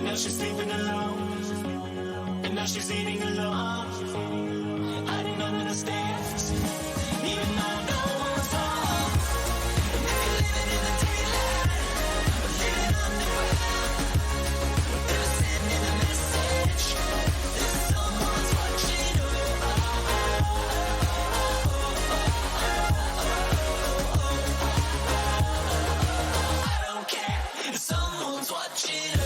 now she's sleeping alone, and now she's eating alone, hiding under the stairs, even though no one's home. And if you're living in the daylight, or living underground, they're sending a message that someone's watching I don't care if someone's watching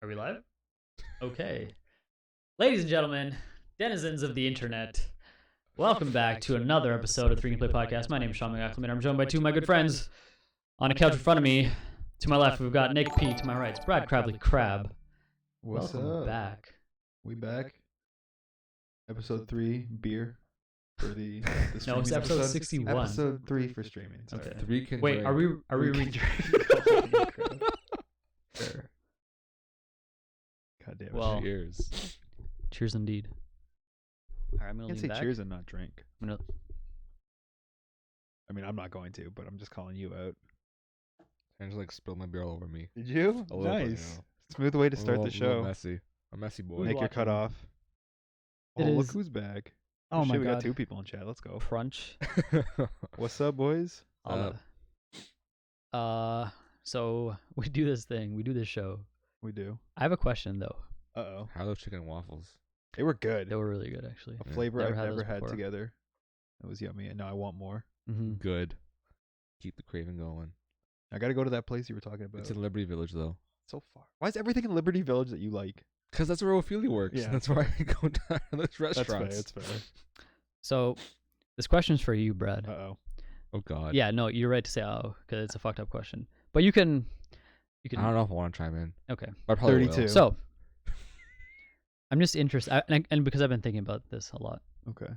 Are we live? Okay. Ladies and gentlemen, denizens of the internet, welcome back to another episode of Three Can Play Podcast. My name is Sean McAcklin. I'm joined by two of my good friends on a couch in front of me. To my left, we've got Nick P. To my right, it's Brad Crably Crab. What's welcome up? back. We back. Episode 3, beer for the No, it's streaming episode 61. Episode 3 for streaming. Sorry. Okay. Three can Wait, drink. are we Fair. God damn it. Well, Cheers. cheers indeed. All right, I'm you gonna can lean say back. cheers and not drink. I'm gonna... I mean, I'm not going to, but I'm just calling you out. I just like spilled my beer all over me. Did you? A little bit, Nice. you know. Smooth way to I'm a start the little show. messy. A messy boy. Who's Nick, you're cut watching? off. It Oh, look is- who's back. Oh my shit, we god. got 2 people in chat. Let's go. Crunch. What's up, boys? So we do this thing. We do this show. We do. I have a question though. Uh-oh. How are those chicken and waffles? They were good. They were really good actually. A Yeah. flavor Never I've had never those had before. together. It was yummy, and now I want more. Mm-hmm. good. Keep the craving going. I got to go to that place you were talking about. It's in Liberty Village though, So far. Why is everything in Liberty Village that you like? because that's where Ophelia works. Yeah, That's that's why I go down to those restaurants. That's fair. So this question's for you, Brad. Uh-oh. Oh God. Yeah, no, you're right to say because it's a fucked up question. But you can. I don't know if I want to chime in. Okay. I probably 32. will. So I'm just interested, and because I've been thinking about this a lot. Okay.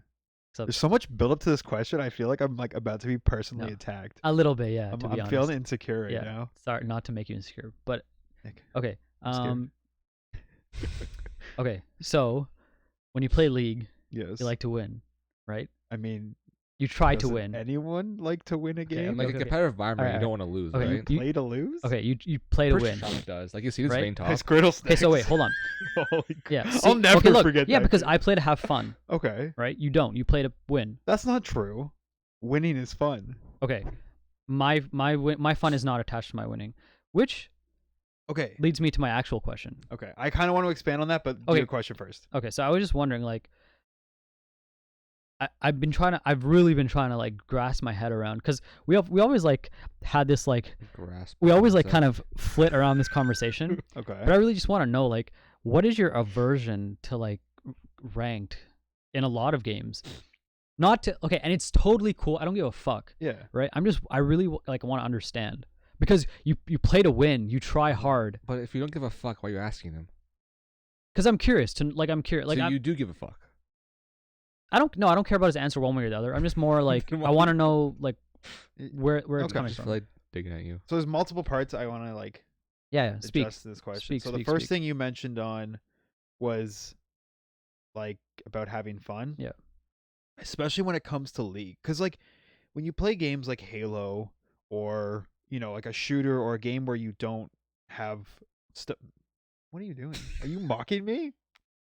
So There's so much build up to this question. I feel like I'm like about to be personally No. attacked. a little bit, yeah. I'm to be honest. feeling insecure right yeah. now. Sorry, not to make you insecure, but Nick, okay. I'm Okay. So when you play League, Yes. you like to win, right? I mean, You try to doesn't win. anyone like to win a Okay, game? In like okay, a competitive environment, Alright, you don't want to lose, Okay, right? you- Play to lose? Okay, you play to First win. Charlotte does. Like you see this Right? vein top. Nice griddle Okay, so wait, sticks. hold on. Holy Yeah, crap. see- I'll never okay, look, forget yeah, that. because shit. I play to have fun, Okay. right? You don't. You play to win. That's not true. Winning is fun. Okay, my fun is not attached to my winning, which Okay. leads me to my actual question. Okay. I kind of want to expand on that, but do Okay. your question first. Okay, so I was just wondering, like, I've really been trying to like grasp my head around because we always like had this like Grasp. we always like kind of flit around this conversation, Okay. but I really just want to know like what is your aversion to like ranked in a lot of games? Not to okay, and it's totally cool. I don't give a fuck, Yeah. right? I really like want to understand because you play to win, you try hard. But if you don't give a fuck, why are you asking them? Because I'm curious to like I'm curious like so I'm, you do give a fuck. I don't care about his answer one way or the other. I'm just more like Then I why- want to know like where it's Okay. coming I just from. feel like digging at you. So there's multiple parts I want to like Yeah, speak. adjust to this question. Speak, so speak, the first speak. thing you mentioned on was like about having fun. Yeah. Especially when it comes to League, because like when you play games like Halo or like a shooter or a game where you don't have stuff. What are you doing? Are you mocking me?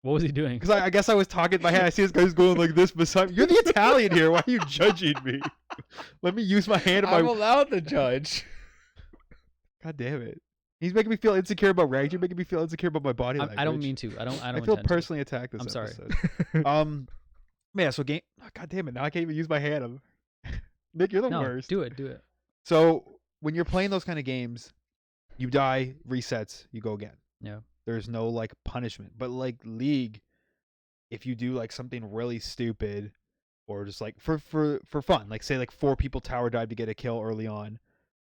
What was he doing? Because I guess I was talking in my head. I see this guy's going like this beside me. You're the Italian here. Why are you judging me? Let me use my hand. I'm allowed to judge. God damn it. He's making me feel insecure about ranked. You're making me feel insecure about my body language. I don't mean to. I don't I feel intend to. personally attacked this I'm sorry. episode. Yeah, so game. Oh, God damn it. Now I can't even use my hand. Nick, you're the No, worst. do it. So when you're playing those kind of games, you die, resets, you go again. Yeah. There's no like punishment. But like League, if you do like something really stupid or just like for fun, like say like 4 people tower dive to get a kill early on,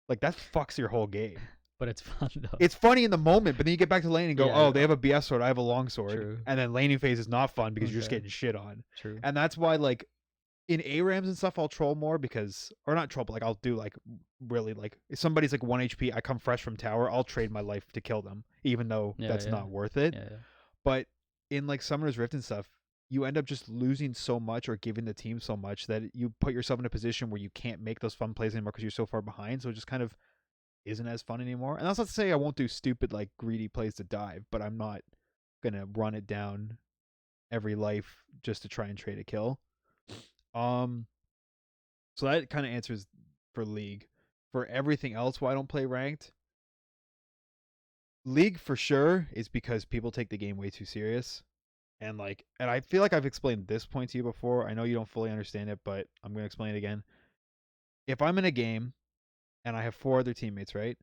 like that fucks your whole game. But it's fun though. It's funny in the moment, but then you get back to lane and go, Yeah, oh, yeah. they have a BS sword, I have a long sword. True. And then laning phase is not fun because you're just Okay. getting shit on. True. And that's why like in ARAMs and stuff I'll troll more because or not troll, but like I'll do like really like if somebody's like 1 HP, I come fresh from tower, I'll trade my life to kill them, even though Yeah, that's yeah. not worth it. Yeah. But in like Summoner's Rift and stuff, you end up just losing so much or giving the team so much that you put yourself in a position where you can't make those fun plays anymore because you're so far behind. So it just kind of isn't as fun anymore. And that's not to say I won't do stupid like greedy plays to dive, but I'm not gonna run it down every life just to try and trade a kill. So that kind of answers for League. For everything else, why I don't play ranked? League for sure is because people take the game way too serious. And I feel like I've explained this point to you before. I know you don't fully understand it, but I'm going to explain it again. If I'm in a game and I have 4 other teammates, right?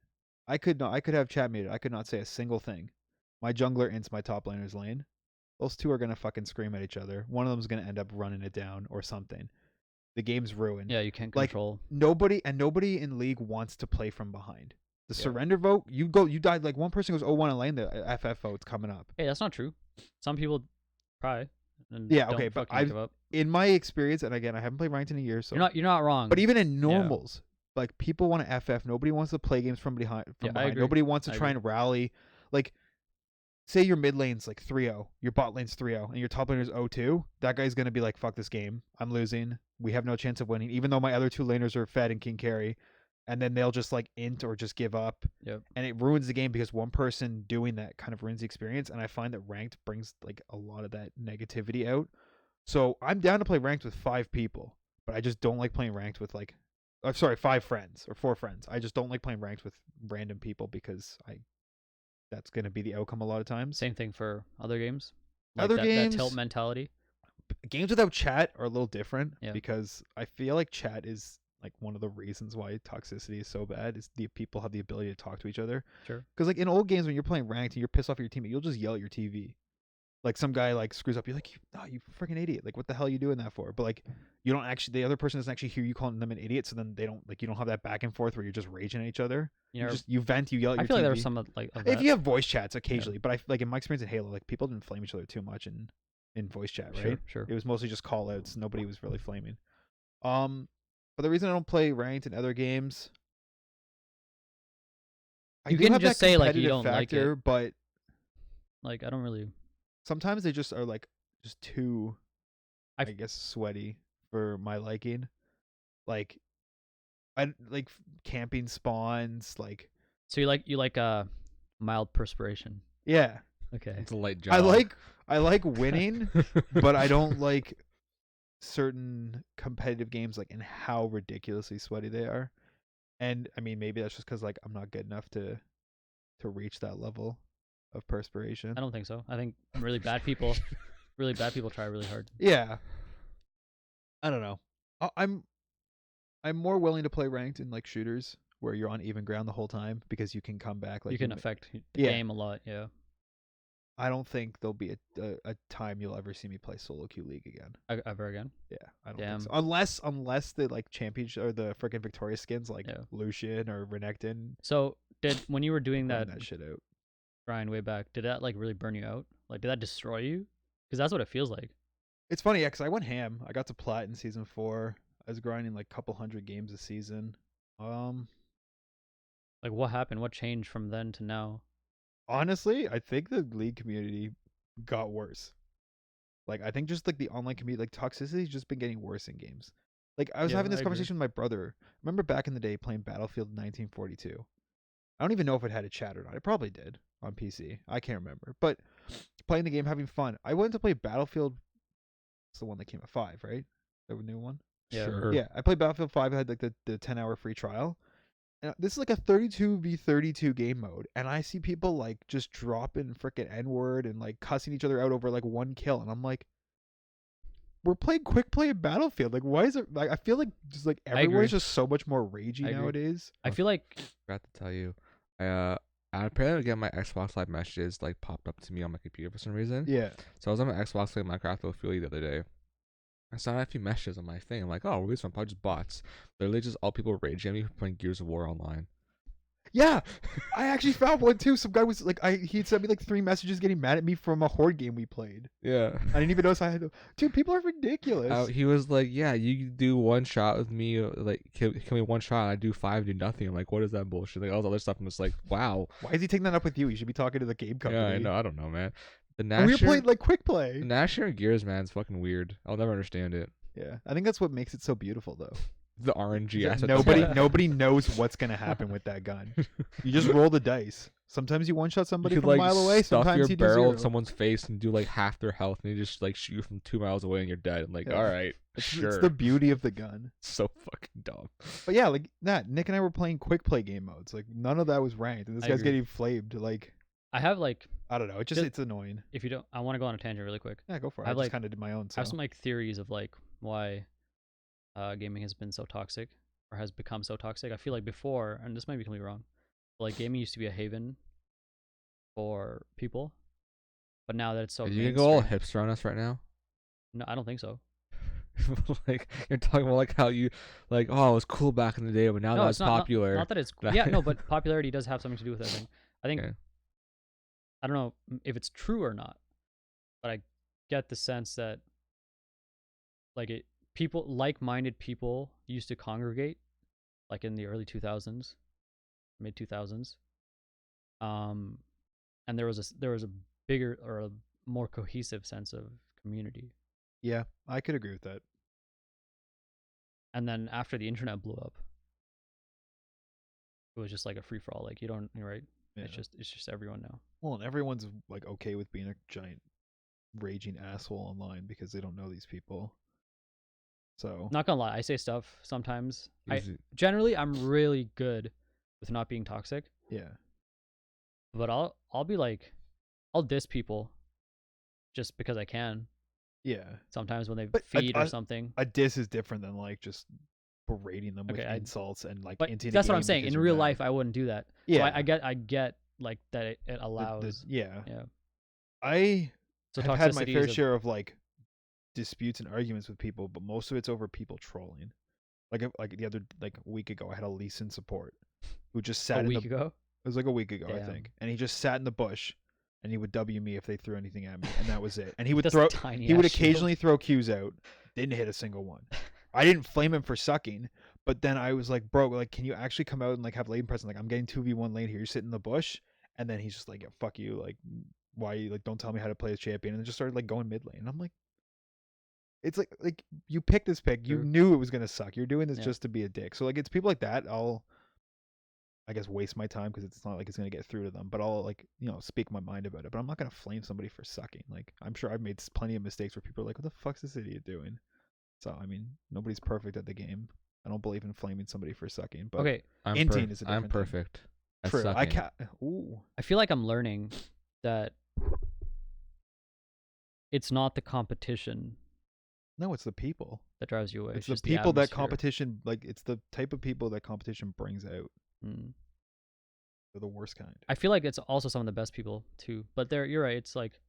I could have chat muted. I could not say a single thing. My jungler ints my top laner's lane. Those 2 are going to fucking scream at each other. One of them's going to end up running it down or something. The game's ruined. Yeah, you can't Like, control. Nobody in League wants to play from behind. The Yeah. surrender vote, you died like one person goes 0-1 in lane, the FF vote's coming up. Hey, that's not true. Some people try. And Yeah, don't okay, but fucking give up. In my experience, and again, I haven't played ranked in a year, so You're not wrong. but even in normals, like people want to FF. Nobody wants to play games from behind. Yeah, I agree. Nobody wants to I try and rally. Like, say your mid lane's like 3-0, your bot lane's 3-0, and your top laner's 0-2. That guy's gonna be like, "Fuck this game. I'm losing. We have no chance of winning." Even though my other 2 laners are fed and can carry, and then they'll just like int or just give up. Yep. And it ruins the game because one person doing that kind of ruins the experience. And I find that ranked brings like a lot of that negativity out. So I'm down to play ranked with 5 people, but I just don't like playing ranked with 5 friends or 4 friends. I just don't like playing ranked with random people because that's going to be the outcome a lot of times. Same thing for other games. Other that games- tilt mentality. Games without chat are a little different Yeah. because I feel like chat is like one of the reasons why toxicity is so bad is the people have the ability to talk to each other. Sure. Because like in old games when you're playing ranked and you're pissed off at your teammate, you'll just yell at your TV. Like some guy like screws up, you're like, oh, you freaking idiot! Like what the hell are you doing that for? But like you don't actually, the other person doesn't actually hear you calling them an idiot, so then they don't like you don't have that back and forth where you're just raging at each other. You vent, you yell at your I feel like TV. there was some of If that. you have voice chats occasionally, but I like in my experience in Halo, like people didn't flame each other too much in voice chat, right? Sure. It was mostly just call outs. Nobody was really flaming. But the reason I don't play ranked in other games, I You do can have just that say, like, you competitive don't like factor, it. but Like I don't really. sometimes they just are like just too, I I've- guess, sweaty for my liking. Like, I like camping spawns. Like, So you like mild perspiration. yeah, Okay. It's a light job. I like winning, but I don't like certain competitive games like and how ridiculously sweaty they are. And I mean, maybe that's just because like I'm not good enough to reach that level of perspiration. I don't think so. I think really bad people try really hard. Yeah, I don't know. I'm more willing to play ranked in like shooters where you're on even ground the whole time because you can come back. Like You can affect the Yeah. game a lot. Yeah. I don't think there'll be a time you'll ever see me play solo queue league again. Ever again? Yeah, I don't Damn. think so. Unless the like championship or the freaking Victoria skins like Yeah. Lucian or Renekton So when you were doing run that shit out. grind way back, did that like really burn you out? Like did that destroy you? Because that's what it feels like. It's funny, yeah, because I went ham. I got to plat in season 4. I was grinding like a couple hundred games a season. Like what happened? What changed from then to now? Honestly, I think the league community got worse. Like I think just like the online community, like toxicity's just been getting worse in games. Like I was Yeah, having this I agree. conversation with my brother. Remember back in the day playing Battlefield 1942? I don't even know if it had a chat or not. It probably did on PC. I can't remember. But playing the game, having fun. I went to play Battlefield. It's the one that came at 5, right? The new one. Yeah. Sure. Yeah, I played Battlefield 5. I had like the 10-hour free trial. And this is like a 32v32 game mode, and I see people like just dropping frickin' N-word and like cussing each other out over like one kill, and I'm like, we're playing quick play in Battlefield. Like, why is it? Like, I feel like just like agree. everyone's just so much more ragey I agree. nowadays. I feel like Forgot to tell you. I apparently again my Xbox Live messages like popped up to me on my computer for some reason. Yeah, So I was on my Xbox playing Minecraft with Philly the other day. I saw a few messages on my thing. I'm like, oh, these are probably just bots. Literally just all people raging at me for playing Gears of War online. yeah. I actually found one too. Some guy was like, he'd sent me like 3 messages getting mad at me from a horde game we played. Yeah. I didn't even notice I had to. Dude, people are ridiculous. He was like, yeah, you do one shot with me, like kill me one shot, and I do 5, do nothing. I'm like, what is that bullshit? Like all this other stuff. I'm just like, wow. Why is he taking that up with you? You should be talking to the game company. Yeah, I know. I don't know, man. The And we were Nasher, playing like quick play. the Nasher and Gears, man, is fucking weird. I'll never understand it. Yeah, I think that's what makes it so beautiful, though. The RNG. That aspect. nobody knows what's gonna happen with that gun. You just roll the dice. Sometimes you one shot somebody You from could a like mile away. stuff Sometimes your you do barrel 0. in someone's face and do like half their health, and they just like shoot you from 2 miles away, and you're dead. I'm like, Yeah. all right, It's sure. the beauty of the gun. So fucking dumb. But yeah, like that. Nick and I were playing quick play game modes. Like none of that was ranked, and this I guy's agree. getting flamed. Like I have like I don't know. It's annoying. if you don't, I want to go on a tangent really quick. Yeah, go for it. I I have, just like- kind of did my own. I have So. some like theories of like why gaming has been so toxic or has become so toxic. I feel like before, and this might be completely wrong, but like gaming used to be a haven for people, but now that it's so Are you gonna go all mainstream- hipster on us right now? No, I don't think so. Like you're talking about like how you like, oh, it was cool back in the day, but now No, that it's it's not- popular. Not that it's yeah, no, but popularity does have something to do with it. I think Okay. I don't know if it's true or not, but I get the sense that like like-minded people used to congregate like in the early 2000s, mid 2000s. And there was a bigger or a more cohesive sense of community. Yeah, I could agree with that. And then after the internet blew up, it was just like a free for all. Like you're right. Yeah. It's just everyone now. Well, and everyone's like okay with being a giant raging asshole online because they don't know these people. So Not gonna lie, I say stuff sometimes. Usually- Generally I'm really good with not being toxic, yeah, but I'll be like, I'll diss people just because I can. yeah. Sometimes when they But feed or something. A diss is different than like just berating them with Okay, insults and like But into the that's what I'm game saying. because In you're real mad. life, I wouldn't do that. Yeah. So I get like that it allows. Yeah. Yeah. I So have had my toxicity fair is share of like disputes and arguments with people, but most of it's over people trolling. Like the other like a week ago, I had a lease in support who just a sat in the. week ago. It was like a week ago, I Damn. think, and he just sat in the bush, and he would W me if they threw anything at me, and that was it. And he would That's a throw. tiny He would ass shield. occasionally throw Qs out. Didn't hit a single one. I didn't flame him for sucking, but then I was like, bro, like, can you actually come out and like have lane presence? Like, I'm getting 2v1 lane here. You're sitting in the bush, and then he's just like, yeah, fuck you. Like, why you like don't tell me how to play as champion? And then just started like going mid lane. And I'm like, it's like you picked this pick. You True. knew it was gonna suck. You're doing this Yeah. just to be a dick. So like, it's people like that. I guess waste my time because it's not like it's gonna get through to them. But I'll like speak my mind about it. But I'm not gonna flame somebody for sucking. Like I'm sure I've made plenty of mistakes where people are like, "What the fuck's this idiot doing?" So I mean, nobody's perfect at the game. I don't believe in flaming somebody for sucking. But Okay, I'm Inting is a I'm different thing. perfect. At true. I sucking. can't. Ooh. I feel like I'm learning that it's not the competition No, it's the people. that drives you away. It's the just people that atmosphere. competition like. It's the type of people that competition brings out. Mm. They're the worst kind. I feel like it's also some of the best people too. But you're right. It's like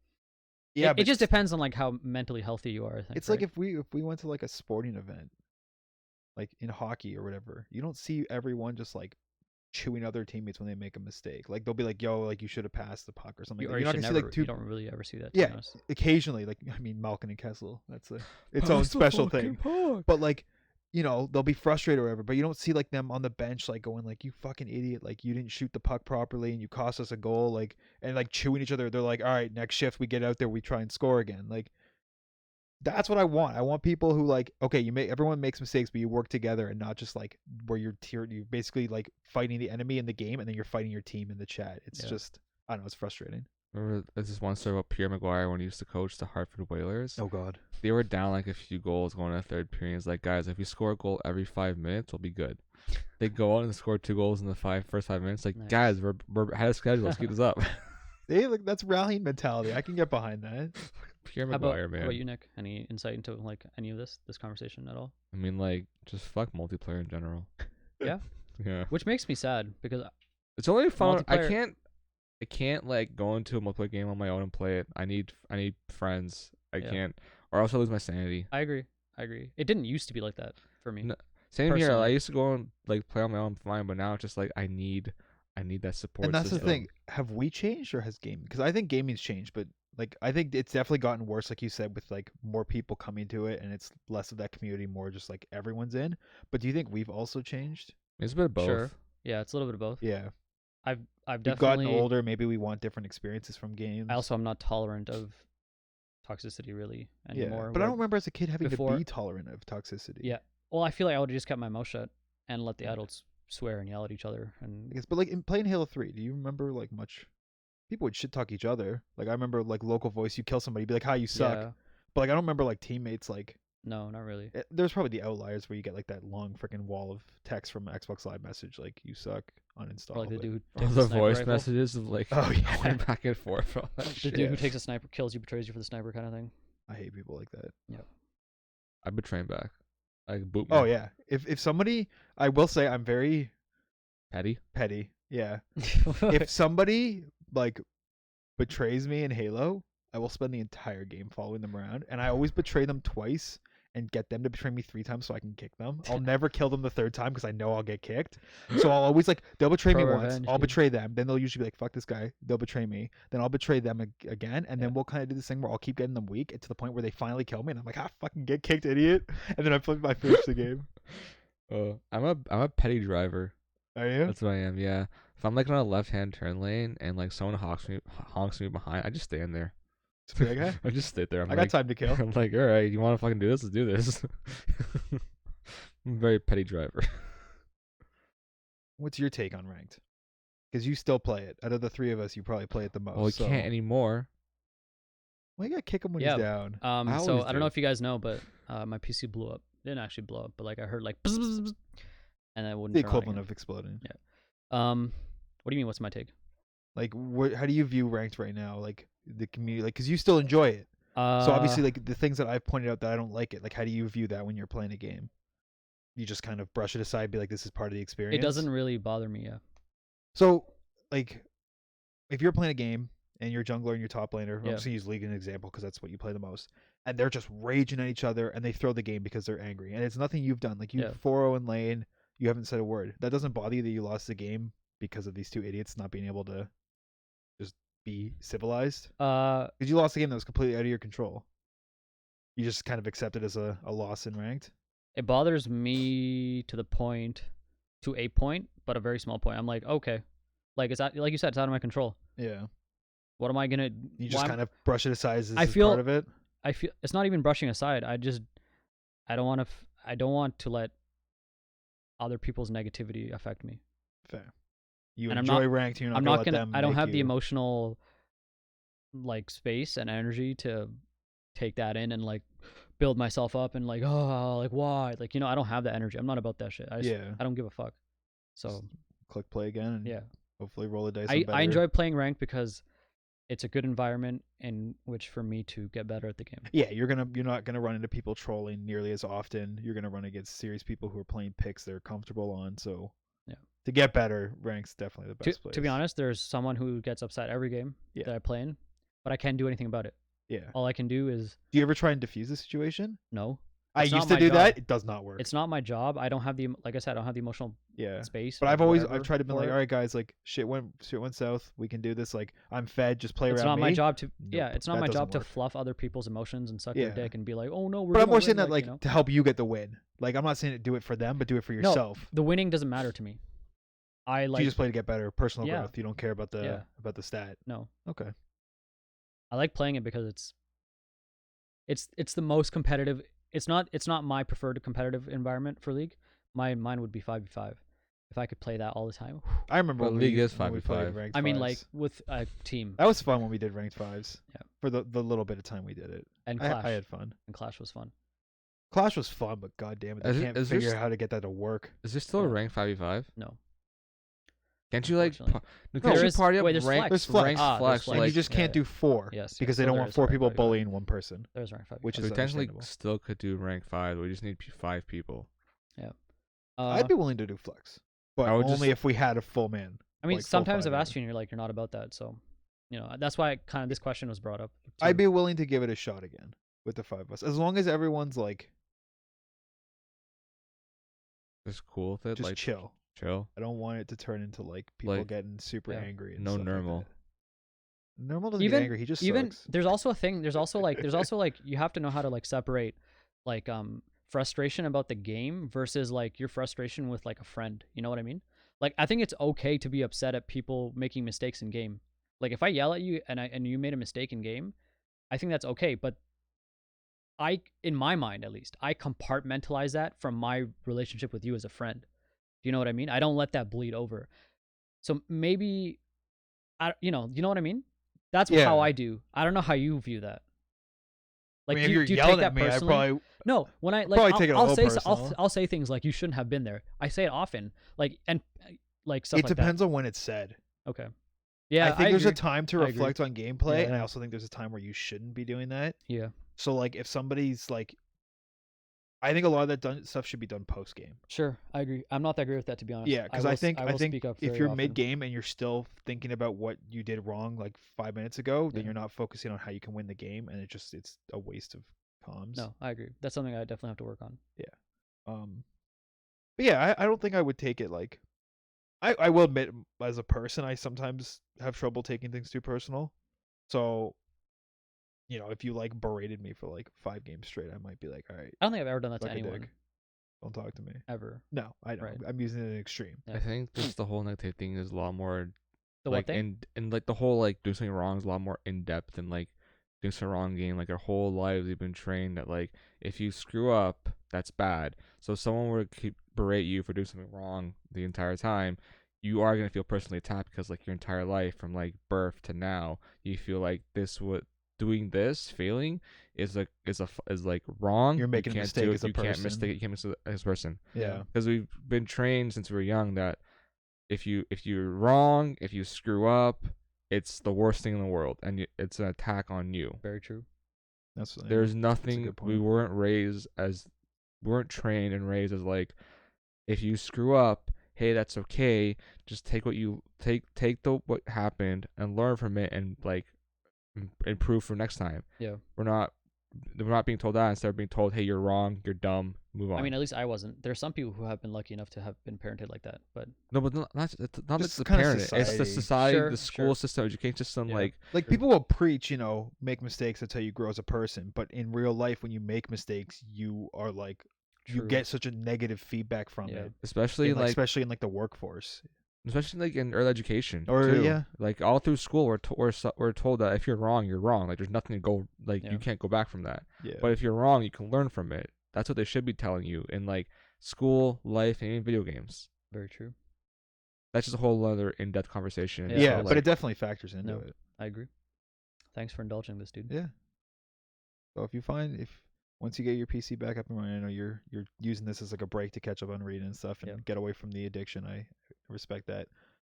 Yeah, it just depends on like how mentally healthy you are. I think It's right? like if we went to like a sporting event, like in hockey or whatever, you don't see everyone just like chewing other teammates when they make a mistake. Like they'll be like, "Yo, like you should have passed the puck" or something. you, Like, or you're you not should gonna never. see like two. You don't really ever see that. To be Yeah, honest. occasionally, like I mean, Malkin and Kessel. That's its own special thing. But like, they'll be frustrated or whatever. But you don't see like them on the bench like going like, "You fucking idiot! Like you didn't shoot the puck properly and you cost us a goal." Like and like chewing each other. They're like, "All right, next shift we get out there, we try and score again." Like. That's what I want. I want people who like, okay, everyone makes mistakes, but you work together and not just like where you're basically like fighting the enemy in the game and then you're fighting your team in the chat. It's Yeah. just, I don't know, it's frustrating. Remember there's this one story about Pierre Maguire when he used to coach the Hartford Whalers. Oh God. They were down like a few goals going to the third period. It's like, guys, if we score a goal every 5 minutes, we'll be good. They go out and score 2 goals in the first 5 minutes. Like, Nice. guys, we're ahead of schedule. Let's keep this up. That's rallying mentality. I can get behind that. Pierre How about, Maguire, man. how about you, Nick? Any insight into like any of this conversation at all? I mean, like, just fuck multiplayer in general. Yeah? Yeah. Which makes me sad because It's only fun. Multiplayer- I can't like go into a multiplayer game on my own and play it. I need friends. I Yeah. can't, or else I lose my sanity. I agree. It didn't used to be like that for me. No, Same here. I Personally. used to go and like play on my own fine, but now it's just like I need that support. And that's system. the thing. Have we changed or has gaming? Because I think gaming's changed, but like I think it's definitely gotten worse, like you said, with like more people coming to it and it's less of that community, more just like everyone's in. But do you think we've also changed? It's a bit of both. Sure. Yeah, it's a little bit of both. Yeah. I've We've definitely gotten older. Maybe we want different experiences from games. I also am not tolerant of toxicity really anymore. But I where- don't remember as a kid having before- to be tolerant of toxicity. Yeah. Well, I feel like I would have just kept my mouth shut and let the adults swear and yell at each other. And I guess, but like in playing Halo 3, do you remember like much? People would shit talk each other. Like I remember like local voice, you kill somebody, be like, "Hi, you suck." yeah, But like I don't remember like teammates like. no, not really. There's probably the outliers where you get like that long freaking wall of text from Xbox Live message, like "you suck," uninstall. Or like the but- dude who All takes the a sniper voice rifle. messages of like Oh, yeah. going back and forth. All that The shit. dude who takes a sniper, kills you, betrays you for the sniper kind of thing. I hate people like that. I betray him back. Like boot. Oh me. yeah, if somebody, I will say I'm very Petty. petty. Yeah, if somebody like betrays me in Halo, I will spend the entire game following them around, and I always betray them twice and get them to betray me 3 times so I can kick them. I'll never kill them the 3rd time because I know I'll get kicked. So I'll always like they'll betray me Pro once, revenge, I'll dude. betray them, then they'll usually be like, "Fuck this guy." They'll betray me, then I'll betray them again, and then Yeah. we'll kind of do this thing where I'll keep getting them weak to the point where they finally kill me, and I'm like, "Ah, fucking get kicked, idiot!" And then I finish the game. I'm a petty driver. Are you? That's what I am. Yeah. If I'm like on a left-hand turn lane and like someone honks me behind, I just stand there. Just be like, "Hey, I just sit there. I'm I like, got time to kill." I'm like, all right, you want to fucking do this? Let's do this. I'm a very petty driver. What's your take on ranked? Because you still play it. Out of the 3 of us, you probably play it the most. Well, we so. can't anymore. Well, you gotta kick him when Yeah. he's down. So always I don't know do. if you guys know, but my PC blew up. It didn't actually blow up, but like I heard like bzz, bzz, bzz, and I wouldn't. The turn on equivalent again. of exploding. What do you mean? What's my take? Like, how do you view ranked right now? Like the community, like, because you still enjoy it. So obviously, like the things that I've pointed out that I don't like it. Like, how do you view that when you're playing a game? you just kind of brush it aside, be like, this is part of the experience. It doesn't really bother me. Yeah. So, like, if you're playing a game and you're jungler and you're top laner, I'm Yeah. just gonna use League as an example because that's what you play the most, and they're just raging at each other and they throw the game because they're angry, and it's nothing you've done. Like you Yeah. 4-0 in lane, you haven't said a word. That doesn't bother you that you lost the game because of these two idiots not being able to just be civilized? Because you lost a game that was completely out of your control. You just kind of accept it as a loss in ranked. It bothers me to a point, but a very small point. I'm like, okay, like it's like you said, it's out of my control. Yeah. What am I gonna? You just kind of brush it aside as I this is feel- part of it. I feel it's not even brushing aside. I don't want to. I don't want to let other people's negativity affect me. Fair. You And I'm enjoy not- ranked. You're not I'm gonna not let gonna. them I don't make have the you- emotional, like, space and energy to take that in and like build myself up and like, oh, like why, like, I don't have that energy. I'm not about that shit. Yeah. I don't give a fuck. So Click play again and yeah, hopefully roll the dice. I on better. enjoy playing ranked because it's a good environment in which for me to get better at the game. Yeah, you're not gonna run into people trolling nearly as often. You're gonna run against serious people who are playing picks they're comfortable on. So Yeah. to get better, rank's definitely the best place. To be honest, there's someone who gets upset every game Yeah. that I play in, but I can't do anything about it. Yeah. All I can do is Do you ever try and diffuse the situation? no. I It's not used to my do that. job. It does not work. It's not my job. I don't have like I said, I don't have the emotional yeah. space. But or I've whatever tried to be for like, it. all right, guys, like shit went south. We can do this. Like I'm fed. Just play It's around not my me. job to Nope, it's not that my doesn't job to work. fluff other people's emotions and suck Yeah. their dick and be like, oh no, we're But I'm gonna more win, saying that like, like to help you get the win. Like I'm not saying to do it for them, but do it for No, yourself. the winning doesn't matter to me. I You like just play to get better, personal Yeah. growth. You don't care about the Yeah. stat. no. Okay. I like playing it because it's the most competitive. It's not my preferred competitive environment for League. Mine would be 5v5 if I could play that all the time. I remember But when League we, is when we played 5v5. ranked I mean, fives. like with a team, That was fun when we did ranked fives. Yeah. For the little bit of time we did it. and Clash. I had fun. And Clash was fun. Clash was fun, but god damn it, they Is it- can't is there figure s- out how to get that to work. Is there still a Yeah. rank 5v5? No. Can't you like? Unfortunately. No, There can't you is- party up wait, there's rank? flex. There's flex. Ranks Ah, there's flex. flex. And Like you just yeah, can't yeah. do 4 Yes, because yes, they so don't there want is 4 rank people 5v5. bullying one person, There's rank 5. which So is we technically understandable. still could do rank 5. We just need 5 people. I'd be willing to do flex, but I would only just- if we had a full man. I mean, like, full sometimes I've 5 asked you, and you're like, you're not about that. So, that's why kind of this question was brought up. too. I'd be willing to give it a shot again with the 5 of us, as long as everyone's like Just cool with it. just Like chill. chill. I don't want it to turn into like people Like, getting super yeah. angry. And No stuff like normal. that. Normal doesn't Even- get angry. He just Even sucks. there's also a thing. There's also like you have to know how to like separate like frustration about the game versus like your frustration with like a friend. You know what I mean? Like I think it's okay to be upset at people making mistakes in game. Like if I yell at you and you made a mistake in game, I think that's okay. But in my mind at least, I compartmentalize that from my relationship with you as a friend. Do you know what I mean? I don't let that bleed over. So maybe, you know what I mean? That's Yeah. how I do. I don't know how you view that. Like, I mean, do, if do you're you take yelling that at me, I personally? probably No, when I probably like, take it a I'll little say personal. I'll say things like you shouldn't have been there. I say it often, like and like stuff it like depends on when it's said. that. Okay. Yeah, I think there's a agree. time to I agree. reflect on gameplay, and I Yeah. also think there's a time where you shouldn't be doing that. Yeah, So like, if somebody's like, I think a lot of that stuff should be done post game. sure, I agree. I'm not that great with that, to be honest. Yeah, because will I s- think will if speak up you're very often. mid game and you're still thinking about what you did wrong like 5 minutes ago, then Yeah. you're not focusing on how you can win the game, and it's a waste of comms. No, I agree. That's something I definitely have to work on. But yeah, I don't think I would take it like. I will admit, as a person, I sometimes have trouble taking things too personal. So, if you like berated me for like 5 games straight, I might be like, all right, I don't think I've ever done that suck to a anyone dick. Don't talk to me. ever. No, I don't. Right. I'm using it in an extreme. Yeah. I think just the whole negative thing is a lot more The like what thing? and like the whole like doing something wrong is a lot more in depth than like doing something wrong game. Like our whole lives we've been trained that like if you screw up, that's bad. So if someone were to keep berate you for doing something wrong the entire time, you are gonna feel personally attacked because like your entire life from like birth to now, you feel like doing this failing is like wrong. You're making a you can't mistake do it, as a you can't person. mistake. You can't mistake as a person Yeah. because we've been trained since we were young that if you're wrong, if you screw up, it's the worst thing in the world, and it's an attack on you. Very true. That's There's a nothing. good We point. weren't raised as weren't trained and raised as like, if you screw up, hey, that's okay. Just take what you take the what happened and learn from it and like improve for next time. Yeah. We're not being told that. Instead of being told, hey, you're wrong, you're dumb, move on. I mean, at least I wasn't. There's some people who have been lucky enough to have been parented like that, but no, but not Just just the kinda parent. It's the society. society, Sure, the school sure. system, education system. Yeah. Like people will preach, make mistakes, that's how you grow as a person. But in real life, when you make mistakes, you are like, you True. get such a negative feedback from Yeah. it. especially like Especially in like the workforce. especially like in early education Or, too. yeah. Like all through school we're told that if you're wrong, you're wrong. Like there's nothing to go, like Yeah. you can't go back from that. Yeah. But if you're wrong, you can learn from it. That's what they should be telling you in like school, life, and even video games. very true. That's just a whole other in-depth conversation. Yeah, yeah, so, but like- it definitely factors into No. it. I agree. Thanks for indulging this, dude. Yeah. So if once you get your PC back up and running, I know you're using this as like a break to catch up on reading and stuff and Yeah. get away from the addiction. I respect that.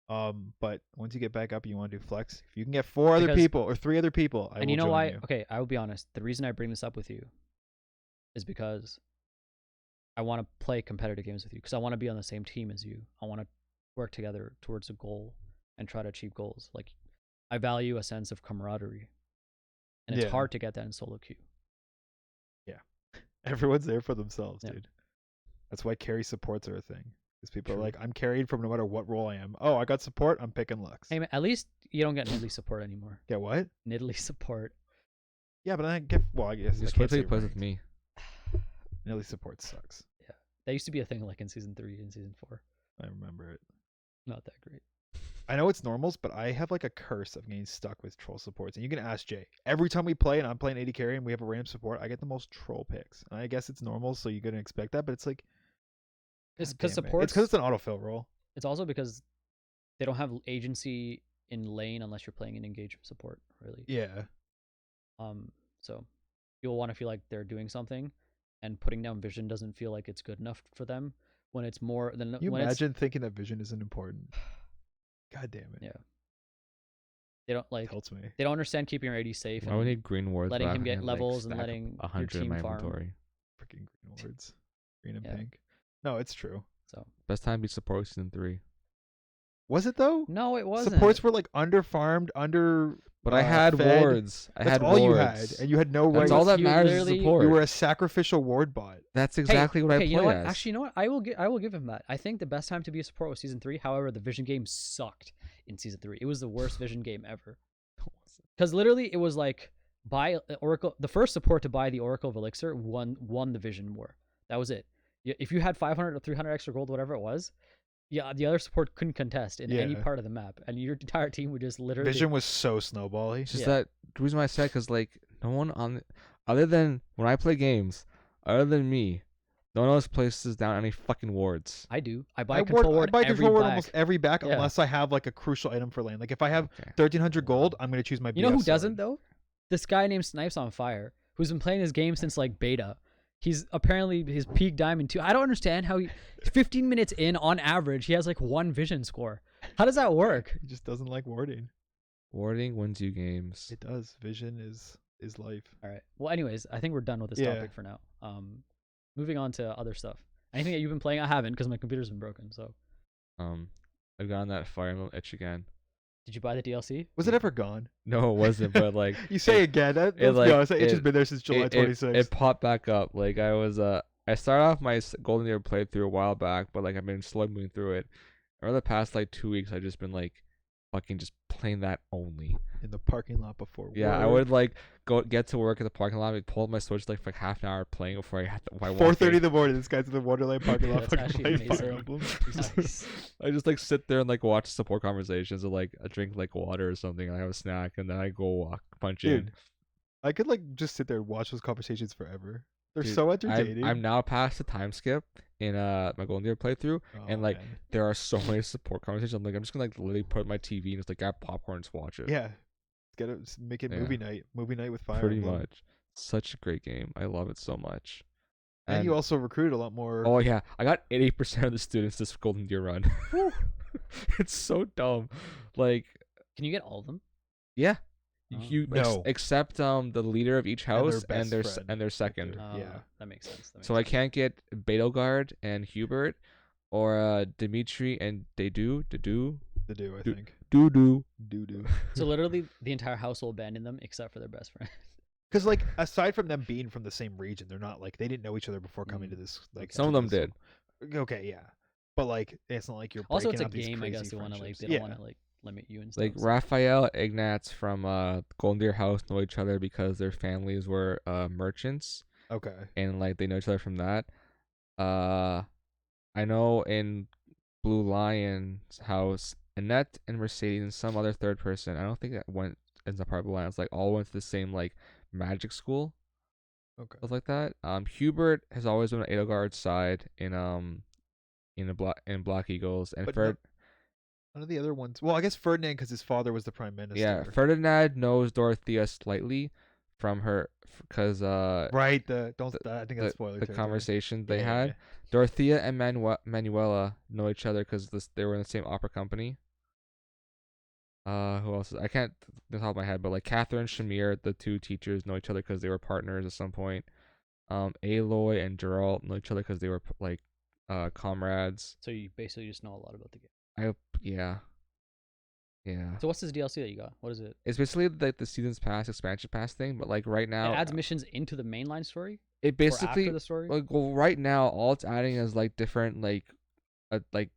But once you get back up, you want to do flex. If you can get 4 other Because- people or 3 other people, I And will you know join why? you. Okay, I will be honest. The reason I bring this up with you is because I want to play competitive games with you because I want to be on the same team as you. I want to work together towards a goal and try to achieve goals. Like, I value a sense of camaraderie, and it's Yeah. hard to get that in solo queue. Everyone's there for themselves, Yeah. dude. That's why carry supports are a thing. Because people True. are like, I'm carried from no matter what role I am. Oh, I got support. I'm picking Lux. Hey, man, at least you don't get Nidalee support anymore. Get what? Nidalee support. Yeah, but I get. Well, I guess I Just can't wait till say he plays with ranked. me. Nidalee support sucks. That used to be a thing like in season 3 and season 4. I remember it. Not that great. I know it's normals, but I have like a curse of getting stuck with troll supports. And you can ask Jay. Every time we play and I'm playing AD carry and we have a random support, I get the most troll picks. And I guess it's normal, so you're gonna expect that. But it's like, It's God because damn it. supports. It's because it's an autofill roll. It's also because they don't have agency in lane unless you're playing an engagement support, really. Yeah. So you'll want to feel like they're doing something, and putting down vision doesn't feel like it's good enough for them when it's more than You when imagine thinking that vision isn't important. God damn it. Yeah. They don't like. Helps me. They don't understand keeping your AD safe I would and need green wards. letting but I him get have, levels and stack letting your 100 in team my farm. inventory. Freaking green words. Green and Yeah. pink. No, it's true. So Best time to be support season 3. Was it though? no, it wasn't. Supports were like under farmed, under. But I had fed. wards. I That's had all you wards. had, and you had no That's right. all that You matters is literally- support. You were a sacrificial ward bot. That's Hey, exactly what I okay, play you know what? as. Actually, you know what? I will give him that. I think the best time to be a support was season 3. However, the vision game sucked in season 3. It was the worst vision game ever. Because literally, it was like buy Oracle. The first support to buy the Oracle of Elixir won the vision war. That was it. If you had 500 or 300 extra gold, whatever it was, yeah, the other support couldn't contest in any Yeah. part of the map, and your entire team would just literally. Vision was so snowbally. It's just Yeah. that the reason why I said because like no one on other than when I play games, other than me, no one else places down any fucking wards. I do. I buy I control ward buy every control ward back. almost every back Yeah. unless I have like a crucial item for lane. Like if I have Okay. 1,300 gold, I'm gonna choose my. You know who BF sword. doesn't though? This guy named Snipes on Fire, who's been playing this game since like beta. He's apparently his peak diamond 2. I don't understand how 15 minutes in on average he has like 1 vision score. How does that work? He just doesn't like warding. Warding wins you games. It does. Vision is life. All right. Well, anyways, I think we're done with this Yeah. topic for now. Moving on to other stuff. Anything that you've been playing? I haven't because my computer's been broken. So, I've gotten that Fire Emblem itch again. did you buy the DLC? Was it ever gone? No, it wasn't. But like You say again. Let's be like, honest. It's just it- been there since July it 26th. popped back up. Like I was I started off my Golden Year playthrough a while back, but like I've been slowly moving through it. Over the past like 2 weeks, I've just been like fucking just playing that only. In the parking lot before. Yeah, I work. would like get to work at the parking lot, I'd pull up my Switch like for half an hour playing before I had to. 4:30 in the morning. This guy's in the Wonderland parking lot That's fucking actually playing amazing. Fire Emblem. Nice. I just like sit there and like watch support conversations or like I drink like water or something and I have a snack and then I go walk punch in. Dude, I could like just sit there and watch those conversations forever. They're Dude, so entertaining. I'm now past the time skip in my Golden Year playthrough. and, like, man. There are so many support conversations. I'm like I'm just gonna like literally put my TV and just like grab popcorn and just watch it. yeah, make it Yeah. movie night with Fire pretty Emblem. much. Such a great game. I love it so much. And you also recruit a lot more. Oh yeah, I got 80% of the students this Golden Year run. It's so dumb. Like Can you get all of them? yeah, No. except the leader of each And their house and best friend. their second. Yeah. That makes sense. So I can't get Betelgeuse and Hubert, or Dimitri and Dedu. The do, I Do- think. Doo. Do. So literally, the entire household abandoned them except for their best friend. Because like aside from them being from the same region, they're not like they didn't know each other before coming to this. Like Some of to them this- did. Okay, yeah, but like it's not like you're Also, it's breaking a out these game. I crazy guess they want to like friendships. they don't Yeah. want to like limit you and stuff. Like so- Raphael, Ignatz from Golden Deer House know each other because their families were merchants, Okay. and like they know each other from that. I know in Blue Lion's house, Annette and Mercedes and some other third person. I don't think that went as a part of Blue Lions. Like all went to the same like magic school, Okay. stuff like that. Hubert has always been on Edelgard's side in Black Eagles, and But Ferd. None of the other ones. Well, I guess Ferdinand because his father was the prime minister. Yeah, Ferdinand knows Dorothea slightly from her because Right. I think that's spoiler the territory. conversation they Yeah, had. Dorothea and Manuela know each other because they were in the same opera company. Who else? I can't the top of my head, but like Catherine and Shamir, the two teachers, know each other because they were partners at some point. Aloy and Geralt know each other because they were like comrades. So you basically just know a lot about the game. Yeah. So what's this DLC that you got? What is it? It's basically like the seasons pass expansion pass thing, but like right now It adds missions into the mainline story. it Or basically after the story. like well right now all it's adding is like different like